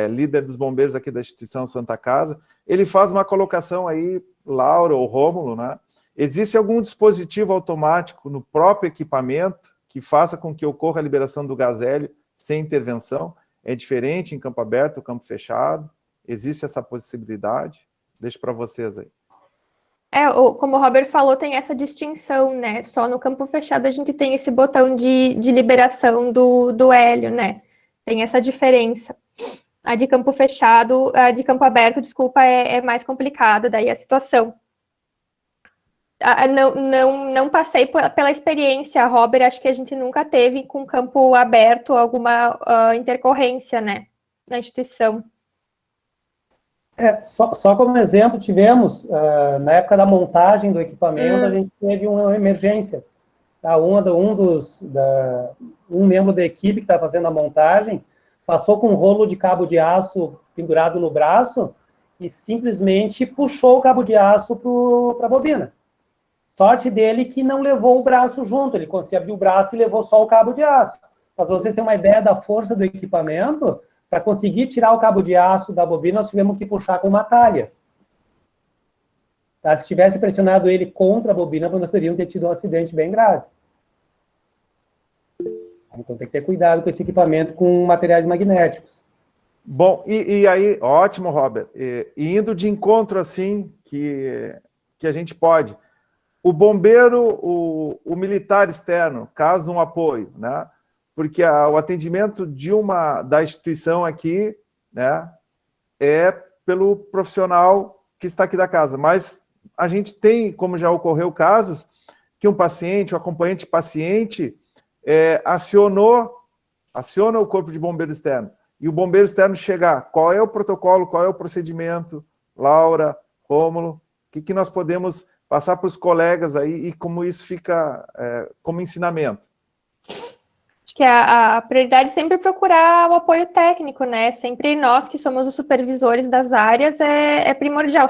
líder dos bombeiros aqui da instituição Santa Casa, ele faz uma colocação aí, Laura ou Rômulo, né? Existe algum dispositivo automático no próprio equipamento que faça com que ocorra a liberação do gás hélio sem intervenção? É diferente em campo aberto ou campo fechado? Existe essa possibilidade? Deixo para vocês aí. Como o Robert falou, tem essa distinção, né? Só no campo fechado a gente tem esse botão de liberação do hélio, né? Tem essa diferença. A de campo fechado, a de campo aberto, desculpa, é mais complicada daí a situação. Não passei pela experiência, Robert, acho que a gente nunca teve com campo aberto alguma intercorrência, né, na instituição. Só como exemplo, tivemos, na época da montagem do equipamento, a gente teve uma emergência. Tá? Um membro da equipe que estava fazendo a montagem passou com um rolo de cabo de aço pendurado no braço e simplesmente puxou o cabo de aço para a bobina. Sorte dele que não levou o braço junto, ele conseguiu abrir o braço e levou só o cabo de aço. Mas para vocês terem uma ideia da força do equipamento, para conseguir tirar o cabo de aço da bobina, nós tivemos que puxar com uma talha. Tá? Se tivesse pressionado ele contra a bobina, nós teríamos tido um acidente bem grave. Então tem que ter cuidado com esse equipamento com materiais magnéticos. Bom, e aí, ótimo, Robert. E indo de encontro assim, que a gente pode. O bombeiro, o militar externo, caso um apoio, né? Porque o atendimento da instituição aqui, né, é pelo profissional que está aqui da casa. Mas a gente tem, como já ocorreu casos, que um paciente, o acompanhante paciente, aciona o corpo de bombeiro externo. E o bombeiro externo chegar, qual é o protocolo, qual é o procedimento, Laura, Rômulo, o que nós podemos passar para os colegas aí e como isso fica como ensinamento? Acho que a prioridade é sempre procurar o apoio técnico, né? Sempre nós que somos os supervisores das áreas é primordial.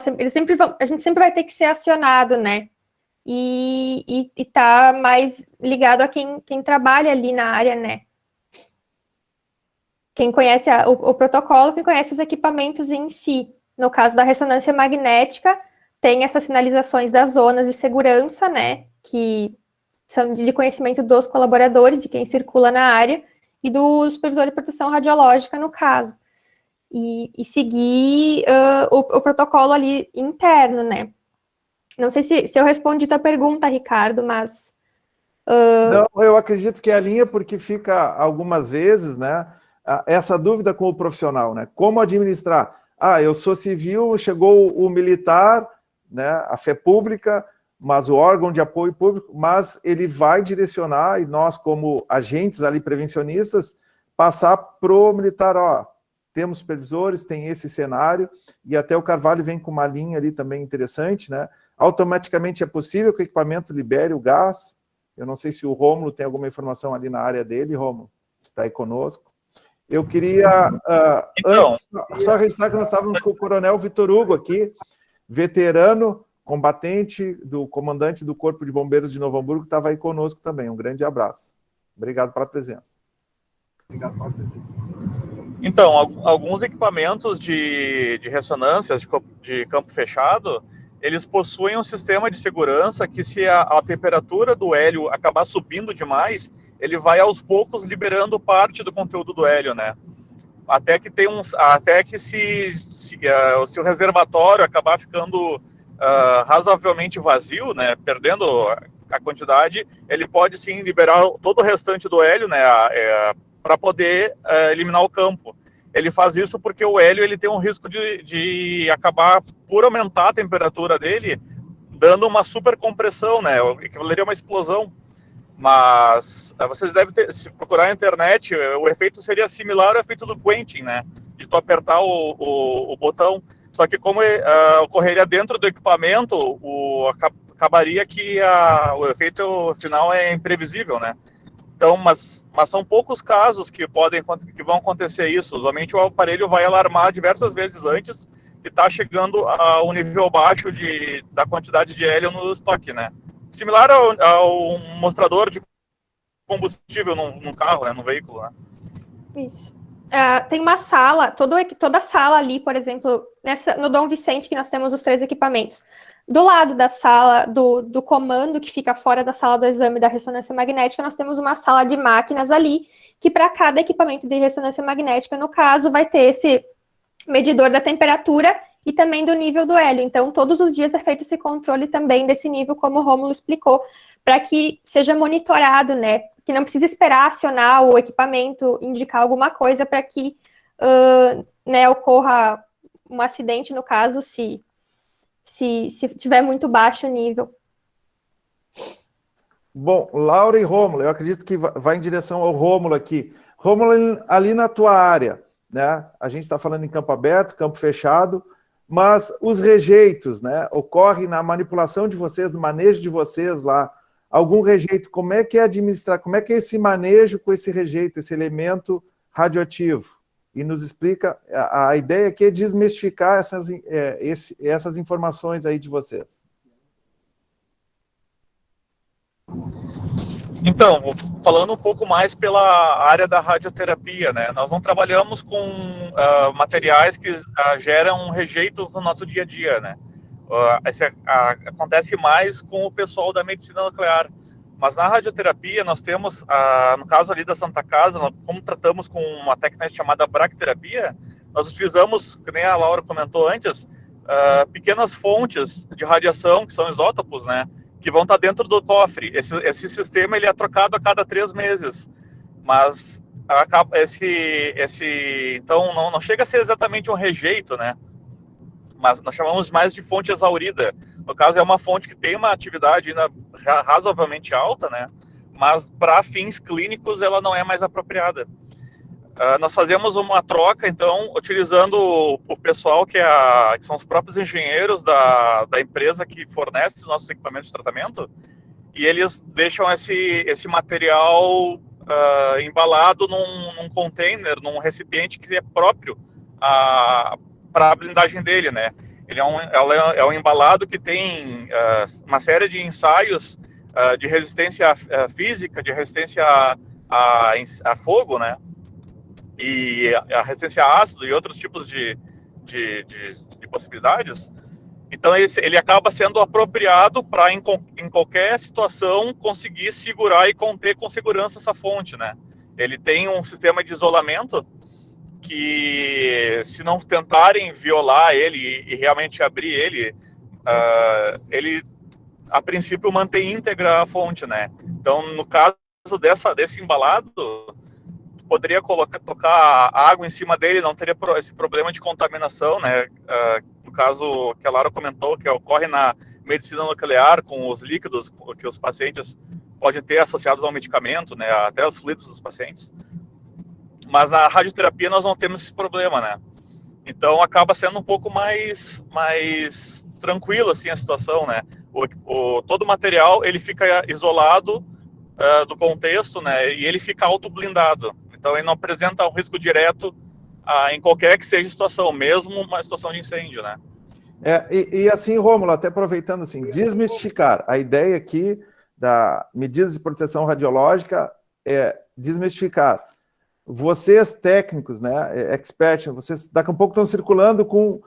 A gente sempre vai ter que ser acionado, né? E tá mais ligado a quem trabalha ali na área, né? Quem conhece o protocolo, quem conhece os equipamentos em si. No caso da ressonância magnética, tem essas sinalizações das zonas de segurança, né? Que são de conhecimento dos colaboradores, de quem circula na área, e do supervisor de proteção radiológica, no caso. E seguir o protocolo ali interno, né? Não sei se eu respondi tua pergunta, Ricardo, mas... Não, eu acredito que é a linha, porque fica algumas vezes, né, essa dúvida com o profissional, né? Como administrar? Eu sou civil, chegou o militar, né, a fé pública, mas o órgão de apoio público, mas ele vai direcionar, e nós, como agentes ali prevencionistas, passar para o militar, temos supervisores, tem esse cenário, e até o Carvalho vem com uma linha ali também interessante, né? Automaticamente é possível que o equipamento libere o gás. Eu não sei se o Rômulo tem alguma informação ali na área dele. Rômulo, está aí conosco. Eu queria, antes, só registrar que nós estávamos com o Coronel Vitor Hugo aqui, veterano, combatente, do comandante do Corpo de Bombeiros de Novo Hamburgo, que estava aí conosco também. Um grande abraço. Obrigado pela presença. Então, alguns equipamentos de ressonância de campo fechado, eles possuem um sistema de segurança que, se a temperatura do hélio acabar subindo demais, ele vai aos poucos liberando parte do conteúdo do hélio, né? Até que se o reservatório acabar ficando razoavelmente vazio, né, perdendo a quantidade, ele pode sim liberar todo o restante do hélio, né, para poder eliminar o campo. Ele faz isso porque o hélio ele tem um risco de acabar, por aumentar a temperatura dele, dando uma supercompressão, né, equivaleria a uma explosão. Mas vocês devem se procurar na internet, o efeito seria similar ao efeito do quenching, né, de tu apertar o botão. Só que como ocorreria dentro do equipamento, acabaria que o efeito final é imprevisível, né? Então, mas são poucos casos que vão acontecer isso. Usualmente o aparelho vai alarmar diversas vezes antes que está chegando ao nível baixo da quantidade de hélio no estoque, né? Similar ao mostrador de combustível num carro, né? Num veículo, né? Isso. Tem uma sala, toda a sala ali, por exemplo, no Dom Vicente, que nós temos os 3 equipamentos. Do lado da sala do comando, que fica fora da sala do exame da ressonância magnética, nós temos uma sala de máquinas ali, que para cada equipamento de ressonância magnética, no caso, vai ter esse medidor da temperatura e também do nível do hélio. Então, todos os dias é feito esse controle também desse nível, como o Rômulo explicou, para que seja monitorado, né? Que não precisa esperar acionar o equipamento, indicar alguma coisa para que né, ocorra um acidente, no caso, se tiver muito baixo o nível. Bom, Laura e Rômulo, eu acredito que vai em direção ao Rômulo aqui. Rômulo, ali na tua área, né? A gente está falando em campo aberto, campo fechado, mas os rejeitos, né? Ocorre na manipulação de vocês, no manejo de vocês lá, algum rejeito, como é que é administrar, como é que é esse manejo com esse rejeito, esse elemento radioativo? E nos explica, a ideia aqui é desmistificar essas informações aí de vocês. Então, falando um pouco mais pela área da radioterapia, né? Nós não trabalhamos com materiais que geram rejeitos no nosso dia a dia, né? Acontece mais com o pessoal da medicina nuclear. Mas na radioterapia nós temos, no caso ali da Santa Casa, como tratamos com uma técnica chamada bracterapia, nós utilizamos, que nem a Laura comentou antes, pequenas fontes de radiação, que são isótopos, né? Que vão estar dentro do cofre. Esse sistema ele é trocado a cada 3 meses. Mas então não chega a ser exatamente um rejeito, né? Mas nós chamamos mais de fonte exaurida. No caso, é uma fonte que tem uma atividade ainda razoavelmente alta, né? Mas para fins clínicos ela não é mais apropriada. Nós fazemos uma troca, então, utilizando o pessoal que são os próprios engenheiros da empresa que fornece os nossos equipamentos de tratamento, e eles deixam esse material embalado num container, num recipiente que é próprio para a blindagem dele, né? Ele é um embalado que tem uma série de ensaios de resistência física, de resistência a fogo, né? E a resistência a ácido e outros tipos de possibilidades. Então ele acaba sendo apropriado para em qualquer situação conseguir segurar e conter com segurança essa fonte, né? Ele tem um sistema de isolamento que, se não tentarem violar ele e realmente abrir ele, ele a princípio mantém íntegra a fonte, né? Então, no caso desse embalado, poderia tocar água em cima dele, não teria esse problema de contaminação, né? No caso que a Lara comentou, que ocorre na medicina nuclear, com os líquidos que os pacientes podem ter associados ao medicamento, né? Até os fluidos dos pacientes. Mas na radioterapia nós não temos esse problema, né? Então acaba sendo um pouco mais tranquilo assim a situação, né? Todo o material ele fica isolado do contexto, né? E ele fica autoblindado. Então ele não apresenta um risco direto em qualquer que seja a situação, mesmo uma situação de incêndio, né? E assim, Rômulo, até aproveitando assim, desmistificar. A ideia aqui da medidas de proteção radiológica é desmistificar. Vocês técnicos, né, experts, vocês daqui a pouco estão circulando com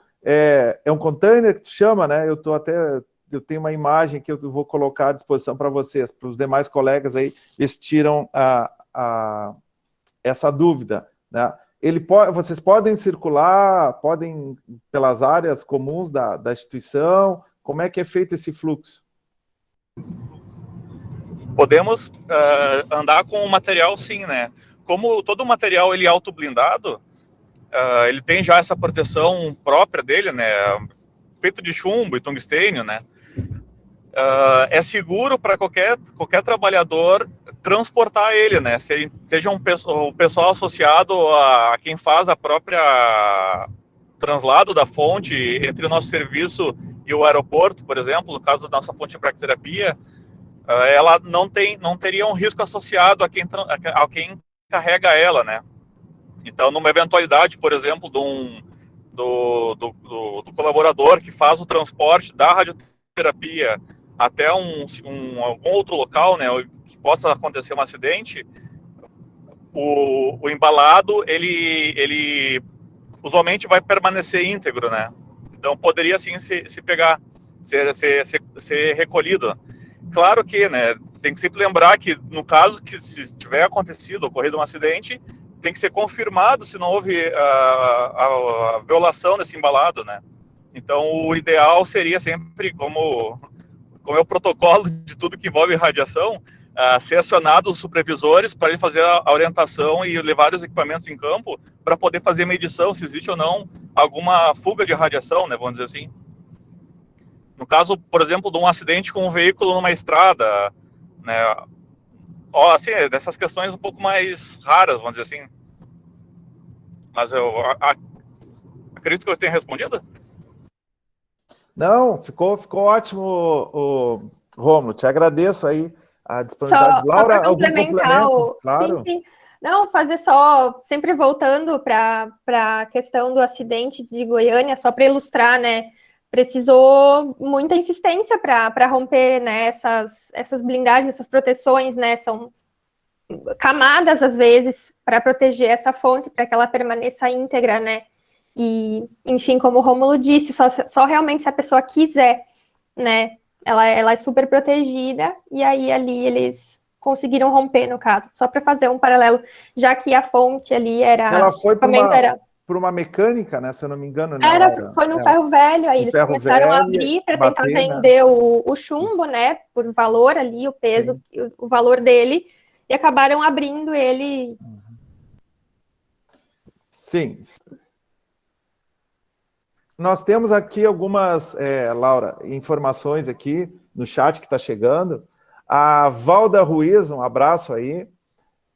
um container que tu chama, né? Eu tenho uma imagem que eu vou colocar à disposição para vocês, para os demais colegas aí, eles tiram essa dúvida, né? Vocês podem circular, podem pelas áreas comuns da instituição, como é que é feito esse fluxo? Podemos andar com o material, sim, né? Como todo o material ele é autoblindado, ele tem já essa proteção própria dele, né? Feito de chumbo e tungstênio, né? É seguro para qualquer trabalhador transportar ele, né? Seja o pessoal associado a quem faz a própria translado da fonte entre o nosso serviço e o aeroporto, por exemplo, no caso da nossa fonte de bracterapia, ela não teria um risco associado a quem carrega ela, né? Então, numa eventualidade, por exemplo, do colaborador que faz o transporte da radioterapia até algum outro local, né, que possa acontecer um acidente, o embalado, ele usualmente vai permanecer íntegro, né? Então, poderia, sim, ser recolhido. Claro que, né, tem que sempre lembrar que, no caso que se tiver ocorrido um acidente, tem que ser confirmado se não houve a violação desse embalado, né? Então, o ideal seria sempre, como é o protocolo de tudo que envolve radiação, ser acionado os supervisores para ele fazer a orientação e levar os equipamentos em campo para poder fazer medição se existe ou não alguma fuga de radiação, né, vamos dizer assim. No caso, por exemplo, de um acidente com um veículo numa estrada, né, assim, dessas questões um pouco mais raras, vamos dizer assim. Mas eu acredito que eu tenha respondido. Não, ficou ótimo, o Rômulo. Te agradeço aí a disponibilidade. Só Laura, para algum complementar, complemento? Claro. sim. Não, fazer só, sempre voltando para a questão do acidente de Goiânia, só para ilustrar, né? Precisou muita insistência para romper, né, essas blindagens, essas proteções, né? São camadas, às vezes, para proteger essa fonte, para que ela permaneça íntegra, né? E, enfim, como o Rômulo disse, só realmente se a pessoa quiser, né? Ela é super protegida, e aí ali eles conseguiram romper, no caso. Só para fazer um paralelo, já que a fonte ali era... Ela foi por uma mecânica, né? Se eu não me engano. Foi num ferro velho, aí eles começaram a abrir para tentar vender, né, o chumbo, né? Por valor ali, o peso, o valor dele, e acabaram abrindo ele. Sim. Nós temos aqui algumas, Laura, informações aqui no chat que está chegando. A Valda Ruiz, um abraço aí.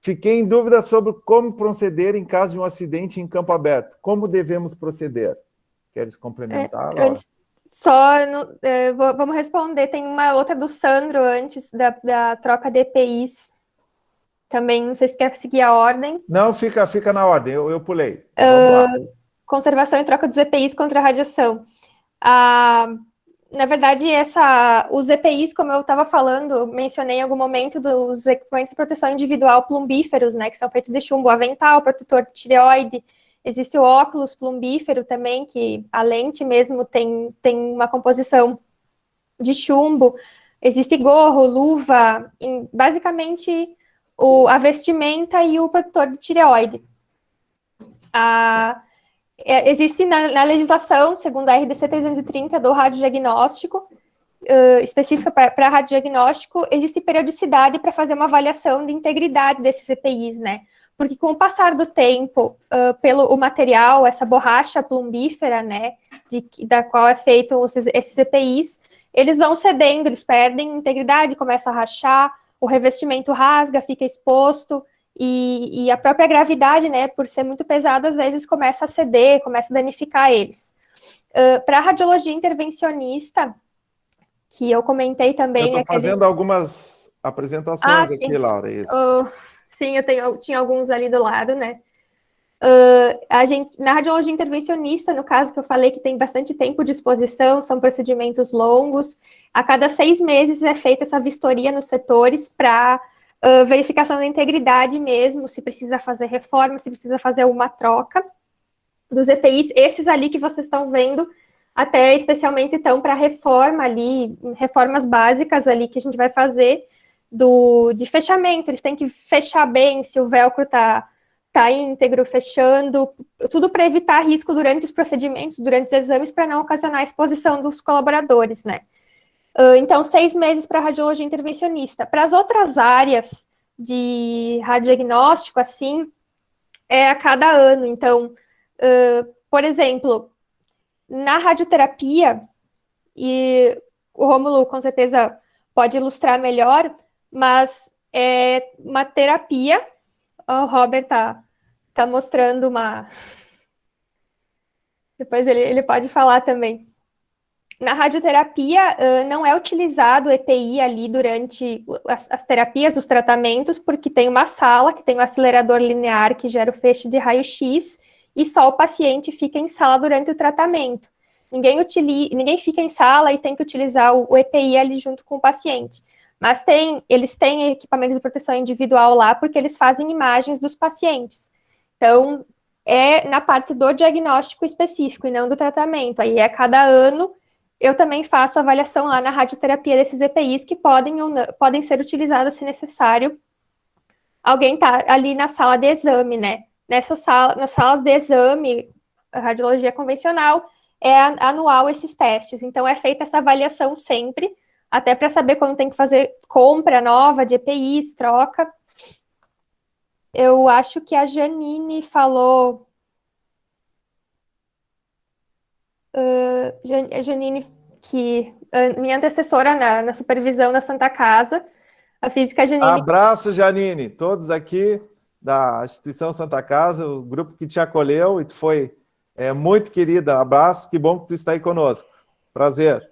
Fiquei em dúvida sobre como proceder em caso de um acidente em campo aberto. Como devemos proceder? Queres complementar, Laura? Vamos responder. Tem uma outra do Sandro antes da troca de EPIs. Também, não sei se quer seguir a ordem. Não, fica na ordem, eu pulei. Vamos lá. Conservação e troca dos EPIs contra a radiação. Na verdade, os EPIs, como eu estava falando, mencionei em algum momento dos equipamentos de proteção individual plumbíferos, né, que são feitos de chumbo, avental, protetor de tireoide. Existe o óculos plumbífero também, que a lente mesmo tem uma composição de chumbo. Existe gorro, luva, basicamente a vestimenta e o protetor de tireoide. Existe na legislação, segundo a RDC 330 do radiodiagnóstico, específica para radiodiagnóstico, existe periodicidade para fazer uma avaliação de integridade desses EPIs, né? Porque com o passar do tempo, pelo material, essa borracha plumbífera, né, da qual é feito esses EPIs, eles vão cedendo, eles perdem integridade, começa a rachar, o revestimento rasga, fica exposto, e a própria gravidade, né, por ser muito pesada, às vezes começa a ceder, começa a danificar eles. Para a radiologia intervencionista, que eu comentei também... Eu estou fazendo algumas apresentações aqui, Laura, isso. Sim, eu tinha alguns ali do lado, né. Na radiologia intervencionista, no caso que eu falei que tem bastante tempo de exposição, são procedimentos longos, a cada 6 meses é feita essa vistoria nos setores para verificação da integridade mesmo, se precisa fazer reforma, se precisa fazer uma troca dos EPIs, esses ali que vocês estão vendo, até especialmente então para reforma ali, reformas básicas ali que a gente vai fazer de fechamento, eles têm que fechar bem, se o velcro tá íntegro, fechando, tudo para evitar risco durante os procedimentos, durante os exames, para não ocasionar a exposição dos colaboradores, né? Então, 6 meses para radiologia intervencionista. Para as outras áreas de radiodiagnóstico, assim, é a cada ano. Então, por exemplo, na radioterapia, e o Rômulo com certeza pode ilustrar melhor, mas é uma terapia. O Robert tá mostrando uma... Depois ele pode falar também. Na radioterapia, não é utilizado EPI ali durante as terapias, os tratamentos, porque tem uma sala que tem um acelerador linear que gera o feixe de raio-x e só o paciente fica em sala durante o tratamento. Ninguém fica em sala e tem que utilizar o EPI ali junto com o paciente. Mas eles têm equipamentos de proteção individual lá porque eles fazem imagens dos pacientes. Então, é na parte do diagnóstico específico e não do tratamento. Aí, a cada ano, eu também faço avaliação lá na radioterapia desses EPIs que podem ser utilizados se necessário. Alguém está ali na sala de exame, né? Nas salas de exame, a radiologia convencional, é anual esses testes. Então, é feita essa avaliação sempre, até para saber quando tem que fazer compra nova de EPIs, troca. Eu acho que a Janine falou... a Janine, que minha antecessora na supervisão da Santa Casa, a física Janine... Abraço, Janine, todos aqui da Instituição Santa Casa, o grupo que te acolheu e tu foi muito querida. Abraço, que bom que tu está aí conosco. Prazer.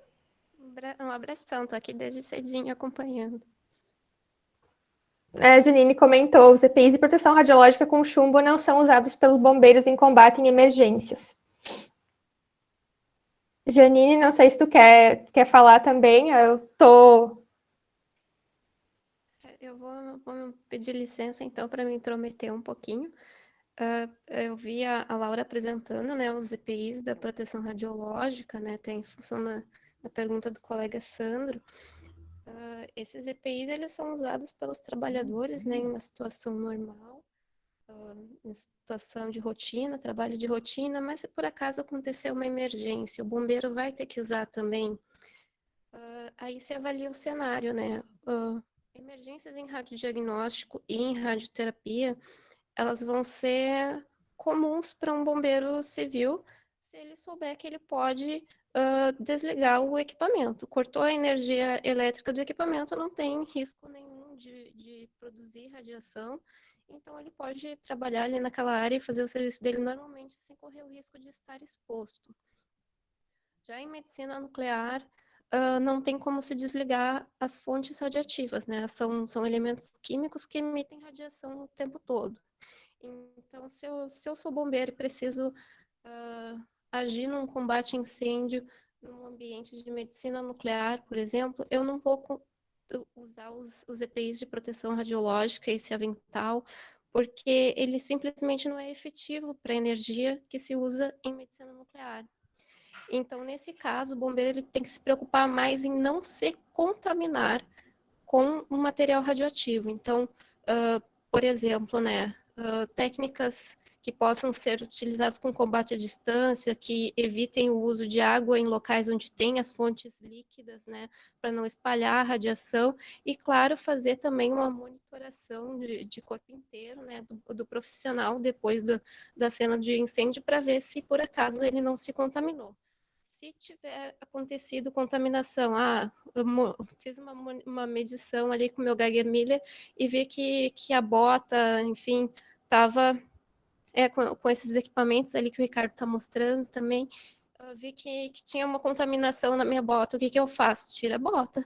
Um abração, tô aqui desde cedinho acompanhando. A Janine comentou, os EPIs de proteção radiológica com chumbo não são usados pelos bombeiros em combate em emergências. Janine, não sei se tu quer falar também, Eu vou pedir licença, então, para me intrometer um pouquinho. Eu vi a Laura apresentando, né, os EPIs da proteção radiológica, né, até em função da pergunta do colega Sandro. Esses EPIs, eles são usados pelos trabalhadores, né, em uma situação normal, em situação de rotina, trabalho de rotina, mas se por acaso acontecer uma emergência, o bombeiro vai ter que usar também. Aí se avalia o cenário, né? Emergências em radiodiagnóstico e em radioterapia, elas vão ser comuns para um bombeiro civil, se ele souber que ele pode desligar o equipamento. Cortou a energia elétrica do equipamento, não tem risco nenhum de produzir radiação, então ele pode trabalhar ali naquela área e fazer o serviço dele normalmente, sem correr o risco de estar exposto. Já em medicina nuclear, não tem como se desligar as fontes radioativas, né? São elementos químicos que emitem radiação o tempo todo. Então, se eu sou bombeiro e preciso agir num combate a incêndio num ambiente de medicina nuclear, por exemplo, eu não vou usar os EPIs de proteção radiológica, esse avental, porque ele simplesmente não é efetivo para a energia que se usa em medicina nuclear. Então, nesse caso, o bombeiro ele tem que se preocupar mais em não se contaminar com um material radioativo. Então, por exemplo, né, técnicas que possam ser utilizadas com combate à distância, que evitem o uso de água em locais onde tem as fontes líquidas, né, para não espalhar a radiação, e, claro, fazer também uma monitoração de corpo inteiro, né, do profissional depois da cena de incêndio, para ver se, por acaso, ele não se contaminou. Se tiver acontecido contaminação, eu fiz uma medição ali com o meu Geiger-Müller e vi que a bota, enfim, estava com esses equipamentos ali que o Ricardo está mostrando também, eu vi que tinha uma contaminação na minha bota. O que eu faço? Tira a bota.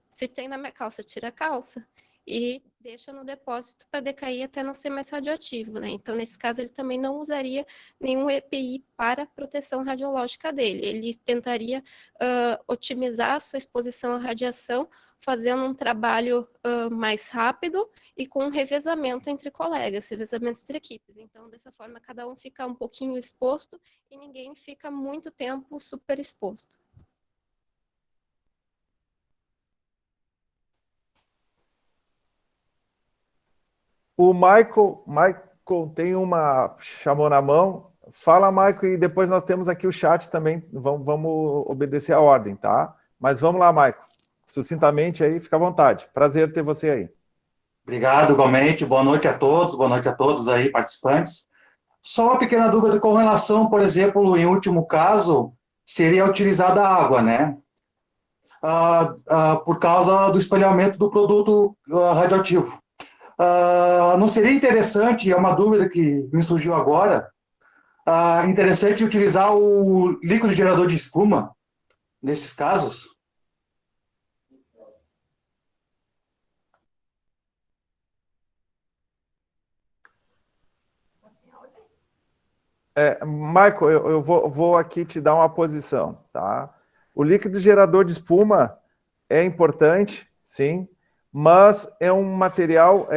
Se tem na minha calça, tira a calça. E deixa no depósito para decair até não ser mais radioativo, né? Então, nesse caso, ele também não usaria nenhum EPI para a proteção radiológica dele. Ele tentaria otimizar a sua exposição à radiação, fazendo um trabalho mais rápido e com um revezamento entre colegas, revezamento entre equipes. Então, dessa forma, cada um fica um pouquinho exposto e ninguém fica muito tempo super exposto. O Michael tem chamou na mão. Fala, Michael, e depois nós temos aqui o chat também. Vamos obedecer a ordem, tá? Mas vamos lá, Michael. Sucintamente aí, fica à vontade. Prazer ter você aí. Obrigado, igualmente. Boa noite a todos aí, participantes. Só uma pequena dúvida com relação, por exemplo, em último caso, seria utilizada a água, né? Por causa do espalhamento do produto radioativo. Não seria interessante, é uma dúvida que me surgiu agora, interessante utilizar o líquido gerador de espuma nesses casos? Michael, eu vou aqui te dar uma posição, tá? O líquido gerador de espuma é importante, sim, mas é um material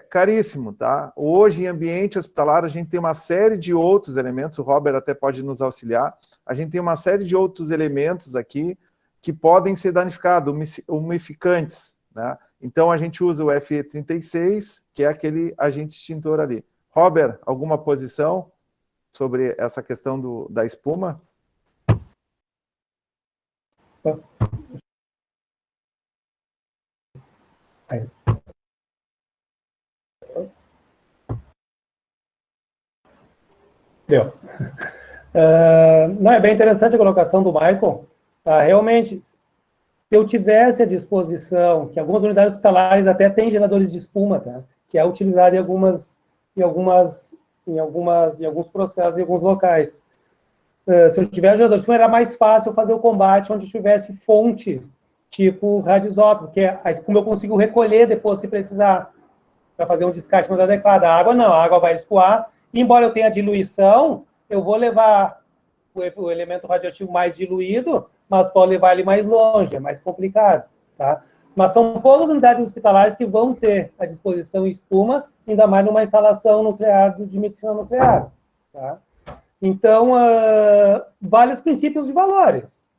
caríssimo, tá? Hoje, em ambiente hospitalar, a gente tem uma série de outros elementos, o Robert até pode nos auxiliar, a gente tem uma série de outros elementos aqui que podem ser danificados, umificantes, né? Então, a gente usa o Fe36, que é aquele agente extintor ali. Robert, alguma posição sobre essa questão da espuma? Aí. Deu. Não, é bem interessante a colocação do Michael. Realmente, se eu tivesse à disposição, que algumas unidades hospitalares até têm geradores de espuma, tá? Que é utilizado em alguns processos, em alguns locais. Se eu tivesse gerador de espuma, era mais fácil fazer o combate onde tivesse fonte, tipo radioisótopo, porque a espuma eu consigo recolher depois, se precisar, para fazer um descarte mais adequado. A água não, a água vai escoar, e embora eu tenha diluição, eu vou levar o elemento radioativo mais diluído, mas pode levar ele mais longe, é mais complicado, tá? Mas são poucas unidades hospitalares que vão ter à disposição espuma, ainda mais numa instalação nuclear de medicina nuclear, tá? Então, vários princípios de valores.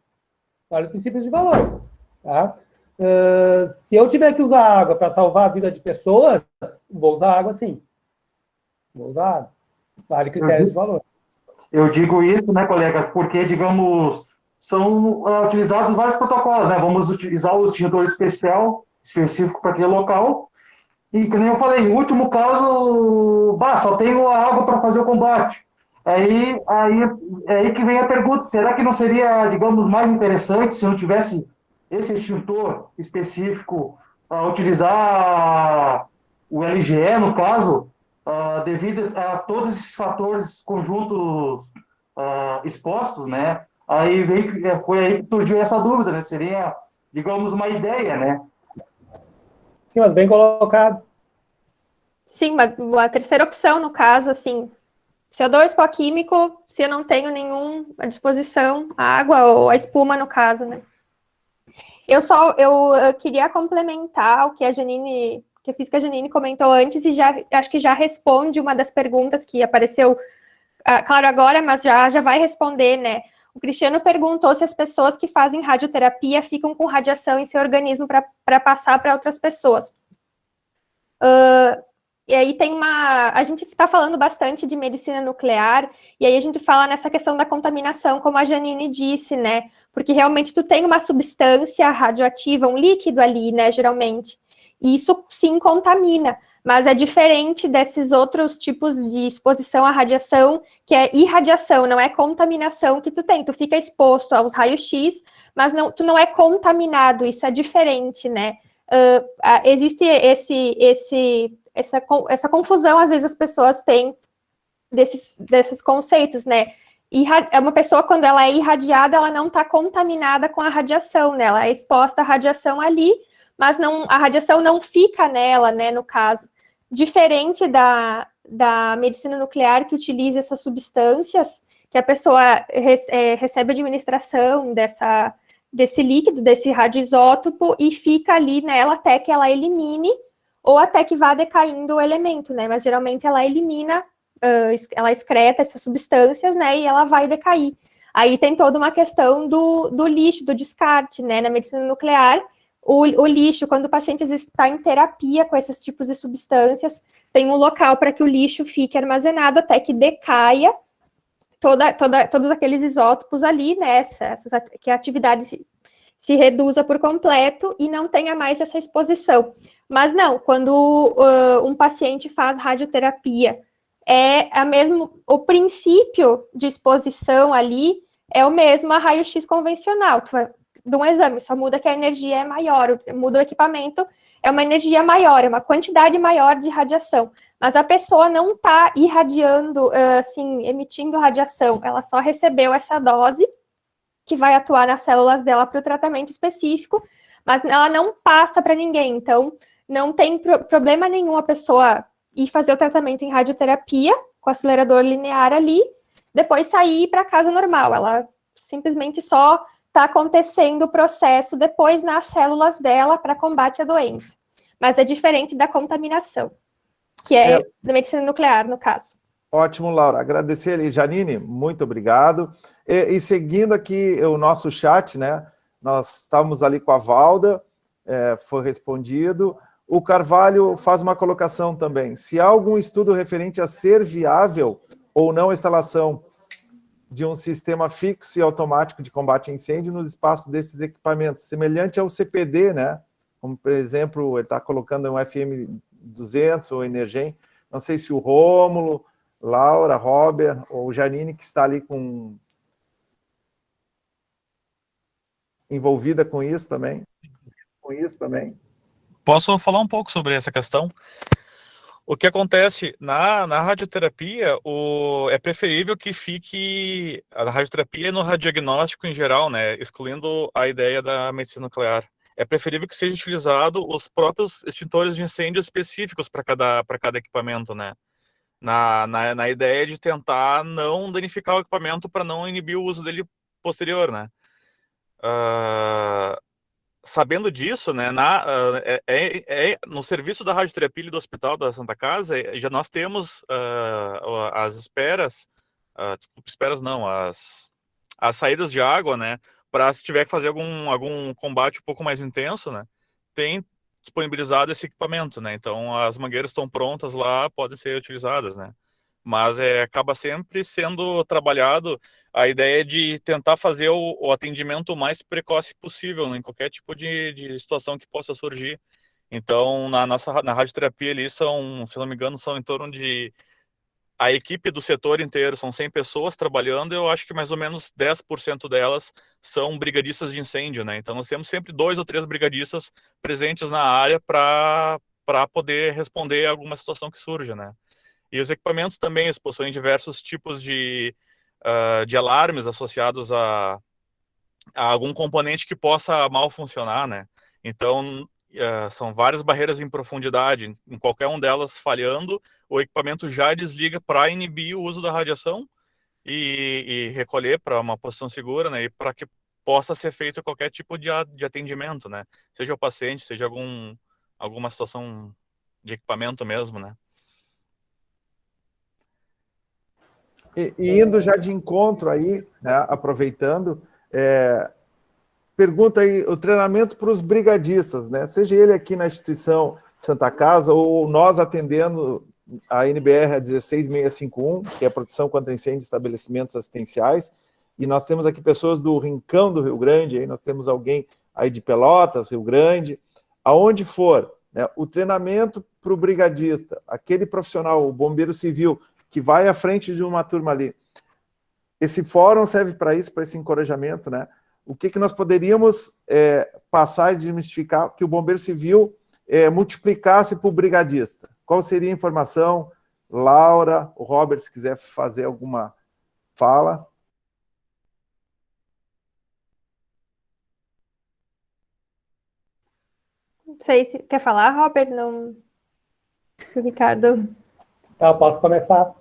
Vários princípios de valores, tá? Se eu tiver que usar água para salvar a vida de pessoas, vou usar água sim. Vou usar água. Vale critérios de valor. Eu digo isso, né, colegas, porque, digamos, são utilizados vários protocolos, né? Vamos utilizar o extintor específico para aquele local. E, como eu falei, no último caso, só tenho a água para fazer o combate. Aí é aí que vem a pergunta, será que não seria, digamos, mais interessante se não tivesse esse extintor específico, utilizar o LGE, no caso, devido a todos esses fatores conjuntos expostos, né? Foi aí que surgiu essa dúvida, né? Seria, digamos, uma ideia, né? Sim, mas bem colocado. Sim, mas a terceira opção, no caso, assim, CO2, pó químico, se eu não tenho nenhum à disposição, a água ou a espuma, no caso, né? Eu queria complementar o que a Física Janine comentou antes e acho que já responde uma das perguntas que apareceu, claro, agora, mas já vai responder, né? O Cristiano perguntou se as pessoas que fazem radioterapia ficam com radiação em seu organismo para passar para outras pessoas. E aí a gente está falando bastante de medicina nuclear, e aí a gente fala nessa questão da contaminação, como a Janine disse, né? Porque realmente tu tem uma substância radioativa, um líquido ali, né, geralmente. E isso sim contamina, mas é diferente desses outros tipos de exposição à radiação, que é irradiação, não é contaminação que tu tem. Tu fica exposto aos raios-x, mas tu não é contaminado, isso é diferente, né? Existe essa confusão, às vezes as pessoas têm desses conceitos, né? Uma pessoa, quando ela é irradiada, ela não está contaminada com a radiação, né? Ela é exposta à radiação ali, mas a radiação não fica nela, né, no caso. Diferente da medicina nuclear, que utiliza essas substâncias, que a pessoa recebe administração desse líquido, desse radioisótopo, e fica ali nela até que ela elimine, ou até que vá decaindo o elemento, né? Mas geralmente ela elimina, ela excreta essas substâncias, né? E ela vai decair. Aí tem toda uma questão do lixo, do descarte, né? Na medicina nuclear, o lixo, quando o paciente está em terapia com esses tipos de substâncias, tem um local para que o lixo fique armazenado até que decaia todos aqueles isótopos ali, né? Que a atividade se reduza por completo e não tenha mais essa exposição. Mas não, quando um paciente faz radioterapia, o princípio de exposição ali é o mesmo a raio-x convencional. De um exame, só muda que a energia é maior, muda o equipamento, é uma energia maior, é uma quantidade maior de radiação. Mas a pessoa não está irradiando, emitindo radiação, ela só recebeu essa dose que vai atuar nas células dela para o tratamento específico, mas ela não passa para ninguém. Então, não tem problema nenhum a pessoa ir fazer o tratamento em radioterapia, com o acelerador linear ali, depois sair para casa normal. Ela simplesmente só está acontecendo o processo depois nas células dela para combate à doença. Mas é diferente da contaminação, que é da medicina nuclear, no caso. Ótimo, Laura. Agradecer ali, Janine, muito obrigado. E seguindo aqui o nosso chat, né? Nós estávamos ali com a Valda, foi respondido. O Carvalho faz uma colocação também. Se há algum estudo referente a ser viável ou não a instalação de um sistema fixo e automático de combate a incêndio no espaço desses equipamentos, semelhante ao CPD, né? Como, por exemplo, ele está colocando um FM200 ou Energem. Não sei se o Rômulo, Laura, Robert ou Janine, que está ali envolvida com isso também. Posso falar um pouco sobre essa questão? O que acontece na radioterapia, é preferível que fique a radioterapia no radiodiagnóstico em geral, né, excluindo a ideia da medicina nuclear. É preferível que seja utilizado os próprios extintores de incêndio específicos para cada equipamento, né, na ideia de tentar não danificar o equipamento para não inibir o uso dele posterior, né. Sabendo disso, né, no serviço da radioterapia do Hospital da Santa Casa, já nós temos as esperas, desculpa, esperas não, as saídas de água, né, para se tiver que fazer algum combate um pouco mais intenso, né, tem disponibilizado esse equipamento, né, então as mangueiras estão prontas lá, podem ser utilizadas, né, mas acaba sempre sendo trabalhado a ideia de tentar fazer o atendimento o mais precoce possível, né, em qualquer tipo de situação que possa surgir. Então, na radioterapia ali são, se não me engano, são em torno de... A equipe do setor inteiro são 100 pessoas trabalhando, eu acho que mais ou menos 10% delas são brigadistas de incêndio, né? Então, nós temos sempre 2 ou 3 brigadistas presentes na área para poder responder a alguma situação que surja, né? E os equipamentos também, eles possuem diversos tipos de alarmes associados a algum componente que possa mal funcionar, né? Então, são várias barreiras em profundidade. Em qualquer um delas falhando, o equipamento já desliga para inibir o uso da radiação e recolher para uma posição segura, né? E para que possa ser feito qualquer tipo de atendimento, né? Seja o paciente, seja alguma situação de equipamento mesmo, né? E indo já de encontro aí, né, aproveitando, pergunta aí, o treinamento para os brigadistas, né, seja ele aqui na instituição Santa Casa ou nós atendendo a NBR 16651, que é a proteção contra incêndio de estabelecimentos assistenciais, e nós temos aqui pessoas do Rincão do Rio Grande, aí nós temos alguém aí de Pelotas, Rio Grande, aonde for, né, o treinamento para o brigadista, aquele profissional, o bombeiro civil, que vai à frente de uma turma ali. Esse fórum serve para isso, para esse encorajamento, né? O que nós poderíamos passar e desmistificar que o bombeiro civil multiplicasse para o brigadista? Qual seria a informação? Laura, o Robert, se quiser fazer alguma fala. Não sei se quer falar, Robert, não. O Ricardo. Tá, eu posso começar.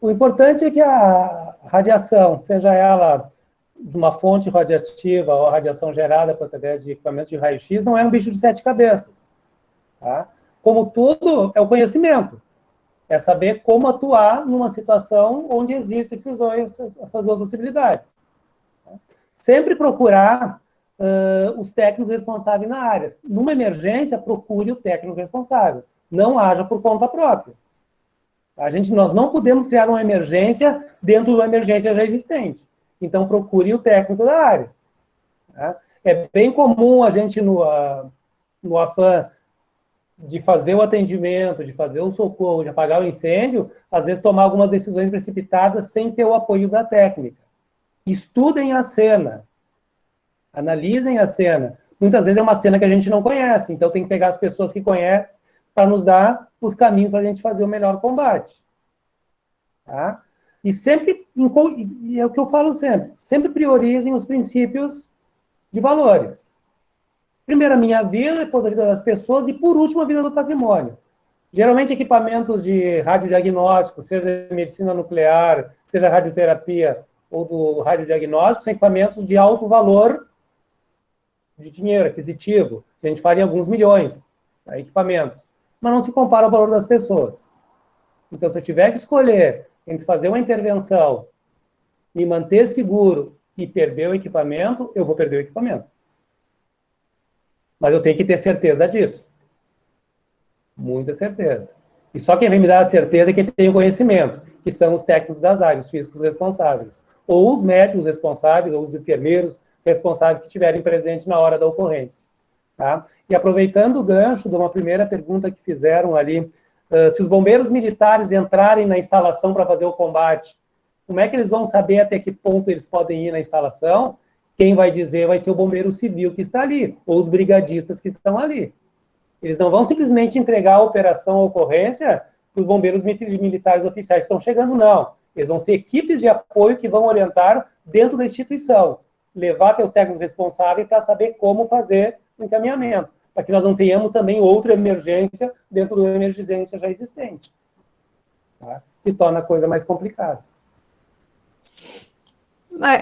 O importante é que a radiação, seja ela de uma fonte radiativa ou a radiação gerada através de equipamentos de raio-x, não é um bicho de 7 cabeças. Tá? Como tudo, é o conhecimento. É saber como atuar numa situação onde existem essas duas possibilidades. Tá? Sempre procurar os técnicos responsáveis na área. Numa emergência, procure o técnico responsável. Não haja por conta própria. Nós não podemos criar uma emergência dentro de uma emergência já existente. Então, procure o técnico da área. Tá? É bem comum a gente, no afã de fazer o atendimento, de fazer o socorro, de apagar o incêndio, às vezes tomar algumas decisões precipitadas sem ter o apoio da técnica. Estudem a cena. Analisem a cena. Muitas vezes é uma cena que a gente não conhece, então tem que pegar as pessoas que conhecem para nos dar os caminhos para a gente fazer o melhor combate. Tá? E sempre, e é o que eu falo sempre priorizem os princípios de valores. Primeiro a minha vida, depois a vida das pessoas e, por último, a vida do patrimônio. Geralmente, equipamentos de radiodiagnóstico, seja medicina nuclear, seja radioterapia ou do radiodiagnóstico, são equipamentos de alto valor de dinheiro aquisitivo. A gente fala em alguns milhões, tá, equipamentos. Mas não se compara ao valor das pessoas. Então, se eu tiver que escolher entre fazer uma intervenção, me manter seguro e perder o equipamento, eu vou perder o equipamento. Mas eu tenho que ter certeza disso. Muita certeza. E só quem vai me dar a certeza é quem tem o conhecimento. que são os técnicos das áreas, os físicos responsáveis, ou os médicos responsáveis, ou os enfermeiros responsáveis que estiverem presentes na hora da ocorrência. Tá? E aproveitando o gancho de uma primeira pergunta que fizeram ali, se os bombeiros militares entrarem na instalação para fazer o combate, como é que eles vão saber até que ponto eles podem ir na instalação? Quem vai dizer vai ser o bombeiro civil que está ali, ou os brigadistas que estão ali. Eles não vão simplesmente entregar a operação, a ocorrência, para os bombeiros militares oficiais que estão chegando, não. Eles vão ser equipes de apoio que vão orientar dentro da instituição, levar até os técnicos responsáveis para saber como fazer o encaminhamento, para que nós não tenhamos também outra emergência dentro da emergência já existente, tá? Que torna a coisa mais complicada.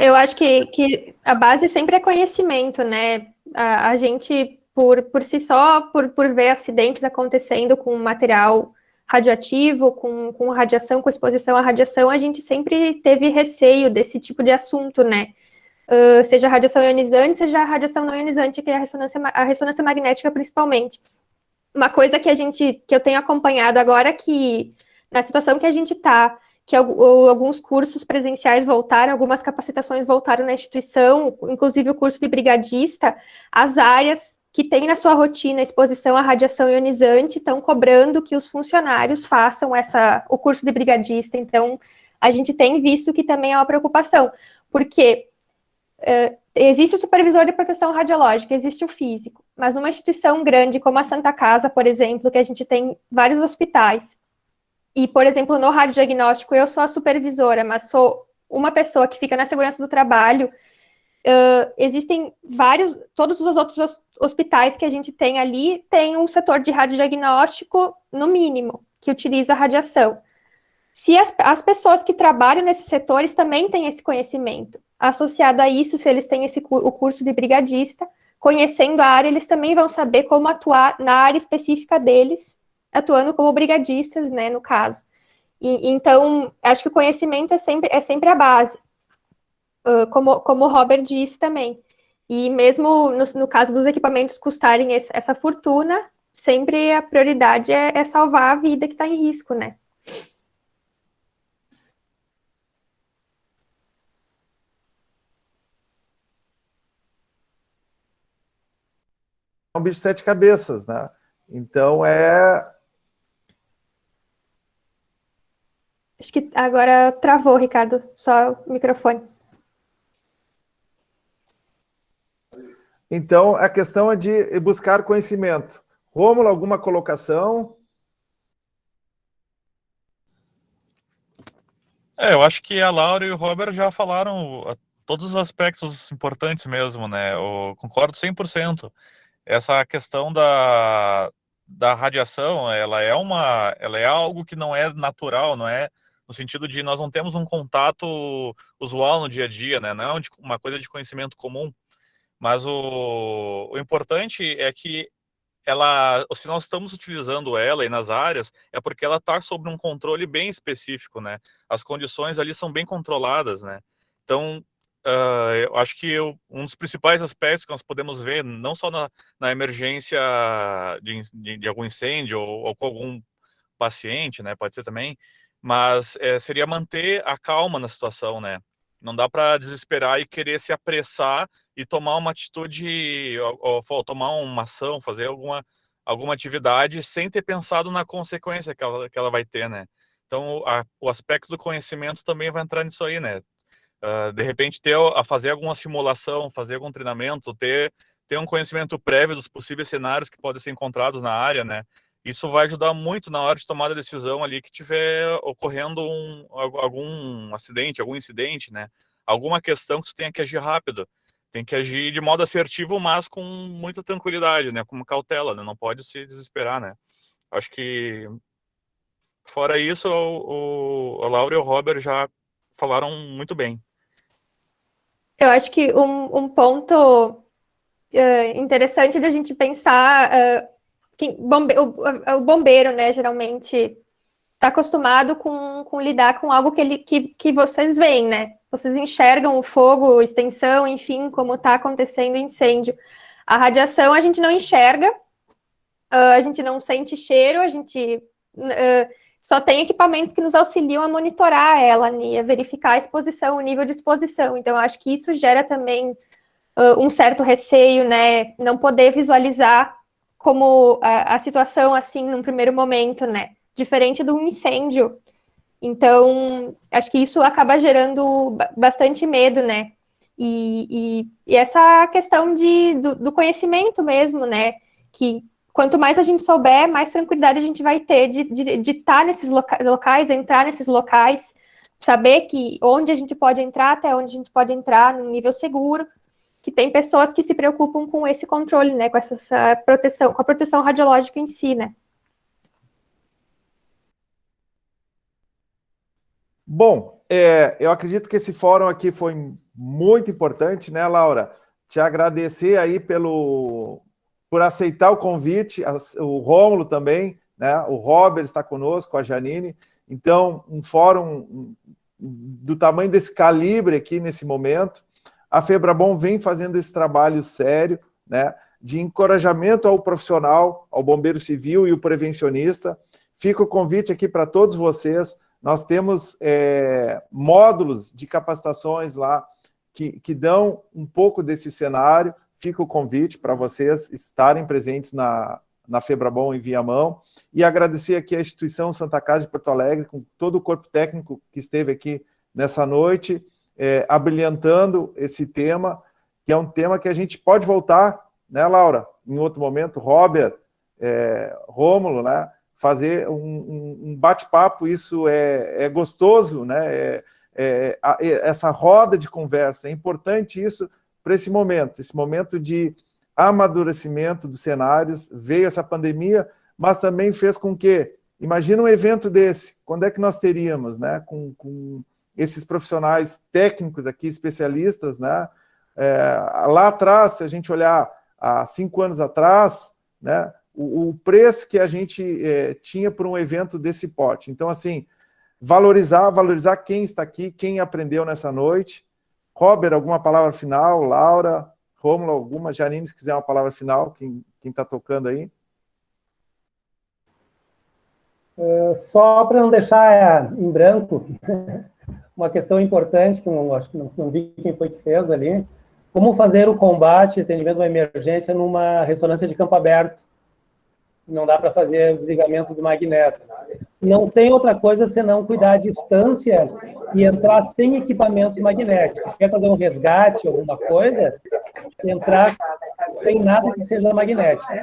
Eu acho que a base sempre é conhecimento, né? A gente, por si só, por ver acidentes acontecendo com material radioativo, com radiação, com exposição à radiação, a gente sempre teve receio desse tipo de assunto, né? Seja a radiação ionizante, seja a radiação não ionizante, que é a ressonância magnética, principalmente. Uma coisa que eu tenho acompanhado agora, que na situação que a gente está, que alguns cursos presenciais voltaram, algumas capacitações voltaram na instituição, inclusive o curso de brigadista, as áreas que têm na sua rotina exposição à radiação ionizante estão cobrando que os funcionários façam o curso de brigadista. Então, a gente tem visto que também é uma preocupação, porque existe o supervisor de proteção radiológica, existe o físico, mas numa instituição grande como a Santa Casa, por exemplo, que a gente tem vários hospitais, e, por exemplo, no radiodiagnóstico, eu sou a supervisora, mas sou uma pessoa que fica na segurança do trabalho. Existem todos os outros hospitais que a gente tem ali, tem um setor de radiodiagnóstico, no mínimo, que utiliza radiação. Se as pessoas que trabalham nesses setores também têm esse conhecimento, associado a isso, se eles têm o curso de brigadista, conhecendo a área, eles também vão saber como atuar na área específica deles, atuando como brigadistas, né, no caso. Então, acho que o conhecimento é sempre a base, como o Robert disse também. E mesmo no caso dos equipamentos custarem essa fortuna, sempre a prioridade é salvar a vida que está em risco, né? É um bicho de 7 cabeças, né? Então, Acho que agora travou, Ricardo, só o microfone. Então, a questão é de buscar conhecimento. Rômulo, alguma colocação? Eu acho que a Laura e o Robert já falaram todos os aspectos importantes mesmo, né? Eu concordo 100%. Essa questão da radiação, ela é algo que não é natural, não é no sentido de nós não temos um contato usual no dia a dia, né? Não é uma coisa de conhecimento comum, mas o importante é que se nós estamos utilizando ela aí nas áreas, é porque ela está sob um controle bem específico, né? As condições ali são bem controladas, né? Então, eu acho que um dos principais aspectos que nós podemos ver, não só na emergência de algum incêndio ou com algum paciente, né? Pode ser também, mas seria manter a calma na situação, né? Não dá para desesperar e querer se apressar e tomar uma atitude, ou tomar uma ação, fazer alguma atividade sem ter pensado na consequência que ela vai ter, né? Então, o aspecto do conhecimento também vai entrar nisso aí, né? De repente, fazer alguma simulação, fazer algum treinamento, ter um conhecimento prévio dos possíveis cenários que podem ser encontrados na área, né? Isso vai ajudar muito na hora de tomar a decisão ali que tiver ocorrendo algum acidente, algum incidente, né? Alguma questão que tu tenha que agir rápido. Tem que agir de modo assertivo, mas com muita tranquilidade, né? Com cautela, né? Não pode se desesperar, né? Acho que, fora isso, a Laura e o Robert já falaram muito bem. Eu acho que um ponto interessante da gente pensar, o bombeiro, né, geralmente está acostumado com lidar com algo que vocês veem, né? Vocês enxergam o fogo, extensão, enfim, como está acontecendo o incêndio. A radiação a gente não enxerga, a gente não sente cheiro, a gente só tem equipamentos que nos auxiliam a monitorar ela, né, a verificar a exposição, o nível de exposição. Então, eu acho que isso gera também um certo receio, né, não poder visualizar como a situação, assim, num primeiro momento, né, diferente de um incêndio. Então, acho que isso acaba gerando bastante medo, né, e essa questão do conhecimento mesmo, né, que quanto mais a gente souber, mais tranquilidade a gente vai ter de estar nesses locais, entrar nesses locais, saber que onde a gente pode entrar, até onde a gente pode entrar num nível seguro, que tem pessoas que se preocupam com esse controle, né, com essa proteção, com a proteção radiológica em si, né. Bom, eu acredito que esse fórum aqui foi muito importante, né, Laura? Te agradecer aí por aceitar o convite, o Rômulo também, né? O Robert está conosco, a Janine. Então, um fórum do tamanho desse calibre aqui nesse momento. A Febrabom vem fazendo esse trabalho sério, né, de encorajamento ao profissional, ao bombeiro civil e o prevencionista. Fica o convite aqui para todos vocês. Nós temos módulos de capacitações lá que dão um pouco desse cenário. Fica o convite para vocês estarem presentes na Febrabom em Viamão. E agradecer aqui a instituição Santa Casa de Porto Alegre, com todo o corpo técnico que esteve aqui nessa noite, abrilhantando esse tema, que é um tema que a gente pode voltar, né, Laura? Em outro momento, Robert, Rômulo, né? Fazer um bate-papo, isso é gostoso, né? Essa roda de conversa, é importante isso para esse momento de amadurecimento dos cenários. Veio essa pandemia, mas também fez com que, imagina um evento desse, quando é que nós teríamos, né? Com esses profissionais técnicos aqui, especialistas, né? Lá atrás, se a gente olhar há 5 anos atrás, né? O preço que a gente tinha por um evento desse porte. Então, assim, valorizar quem está aqui, quem aprendeu nessa noite. Robert, alguma palavra final? Laura, Rômulo, alguma? Janine, se quiser uma palavra final, quem está tocando aí? Só para não deixar em branco, uma questão importante, que eu acho que não vi quem foi que fez ali, como fazer o combate, atendimento de uma emergência numa ressonância de campo aberto. Não dá para fazer o desligamento do magneto. Não tem outra coisa senão cuidar à distância e entrar sem equipamentos magnéticos. Se quer fazer um resgate, alguma coisa, entrar sem nada que seja magnético.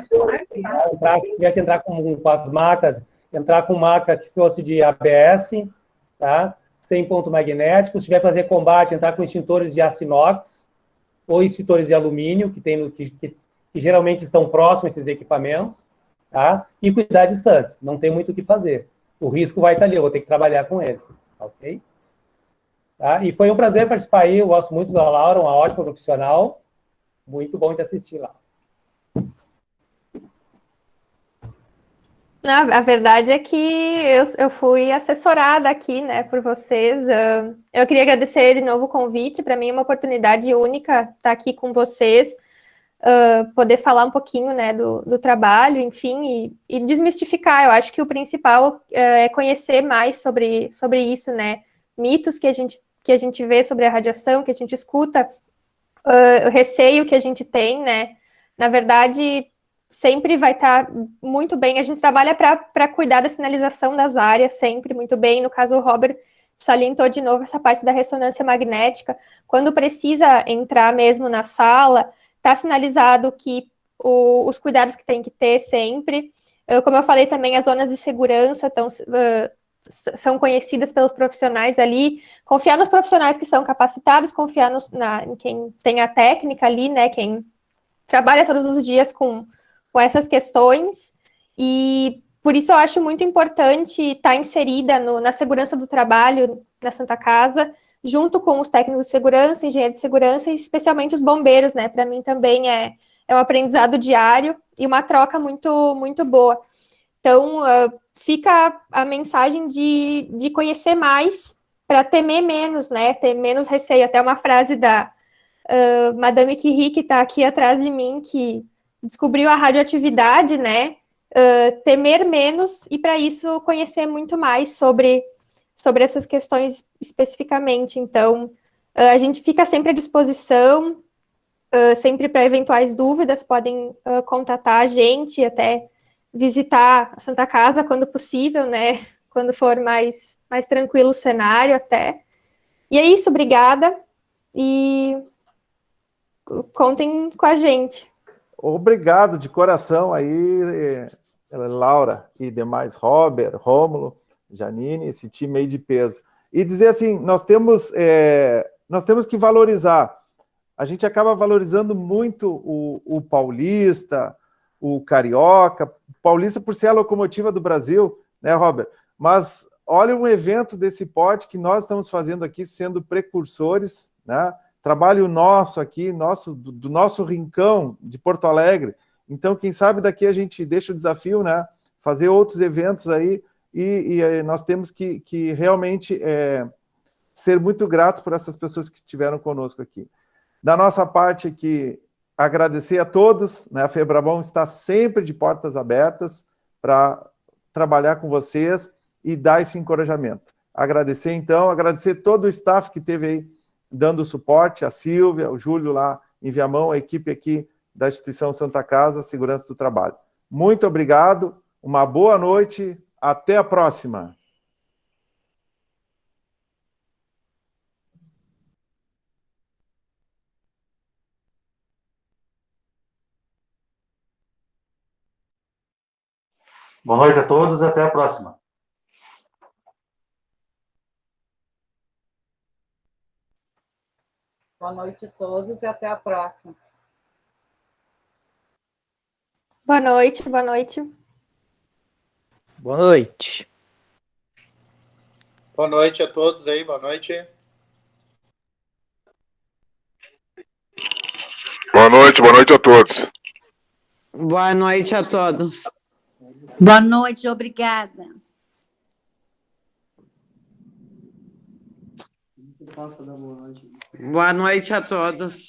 Tiver que entrar com as macas, entrar com maca que fosse de ABS, tá? Sem ponto magnético. Se tiver que fazer combate, entrar com extintores de aço inox ou extintores de alumínio, que geralmente estão próximos a esses equipamentos. Tá? E cuidar à distância, não tem muito o que fazer. O risco vai estar ali, eu vou ter que trabalhar com ele. Ok? Tá? E foi um prazer participar aí, eu gosto muito da Laura, uma ótima profissional. Muito bom te assistir lá. A verdade é que eu fui assessorada aqui, né, por vocês. Eu queria agradecer de novo o convite, para mim é uma oportunidade única estar aqui com vocês. Poder falar um pouquinho, né, do trabalho, enfim, e desmistificar. Eu acho que o principal é conhecer mais sobre isso, né, mitos que a gente vê sobre a radiação, que a gente escuta, o receio que a gente tem, né, na verdade, sempre vai estar muito bem. A gente trabalha para cuidar da sinalização das áreas, sempre muito bem. No caso, o Robert salientou de novo essa parte da ressonância magnética. Quando precisa entrar mesmo na sala, está sinalizado que os cuidados que tem que ter sempre. Como eu falei também, as zonas de segurança são conhecidas pelos profissionais ali. Confiar nos profissionais que são capacitados, confiar em quem tem a técnica ali, né? Quem trabalha todos os dias com essas questões. E por isso eu acho muito importante estar inserida na segurança do trabalho na Santa Casa, junto com os técnicos de segurança, engenheiros de segurança e especialmente os bombeiros, né? Para mim também é um aprendizado diário e uma troca muito, muito boa. Então, fica a mensagem de conhecer mais para temer menos, né? Ter menos receio. Até uma frase da Madame Curie, que está aqui atrás de mim, que descobriu a radioatividade, né? temer menos e, para isso, conhecer muito mais sobre essas questões especificamente. Então, a gente fica sempre à disposição, sempre para eventuais dúvidas, podem contatar a gente, até visitar a Santa Casa quando possível, né? Quando for mais tranquilo o cenário até. E é isso, obrigada. E contem com a gente. Obrigado de coração aí, Laura e demais, Robert, Rômulo, Janine, esse time aí de peso. E dizer assim, nós temos que valorizar. A gente acaba valorizando muito o paulista, o carioca, o paulista por ser a locomotiva do Brasil, né, Robert? Mas olha um evento desse porte que nós estamos fazendo aqui, sendo precursores, né? Trabalho nosso aqui, do nosso rincão de Porto Alegre. Então, quem sabe daqui a gente deixa o desafio, né? Fazer outros eventos aí, e nós temos que realmente ser muito gratos por essas pessoas que estiveram conosco aqui. Da nossa parte aqui, agradecer a todos, né? A Febrabom está sempre de portas abertas para trabalhar com vocês e dar esse encorajamento. Agradecer, então, agradecer todo o staff que teve aí dando suporte, a Silvia, o Júlio lá em Viamão, a equipe aqui da Instituição Santa Casa, Segurança do Trabalho. Muito obrigado, uma boa noite, até a próxima. Boa noite a todos, até a próxima. Boa noite a todos e até a próxima. Boa noite, boa noite. Boa noite. Boa noite a todos aí, boa noite. Boa noite a todos. Boa noite a todos. Boa noite, obrigada. Boa noite a todos.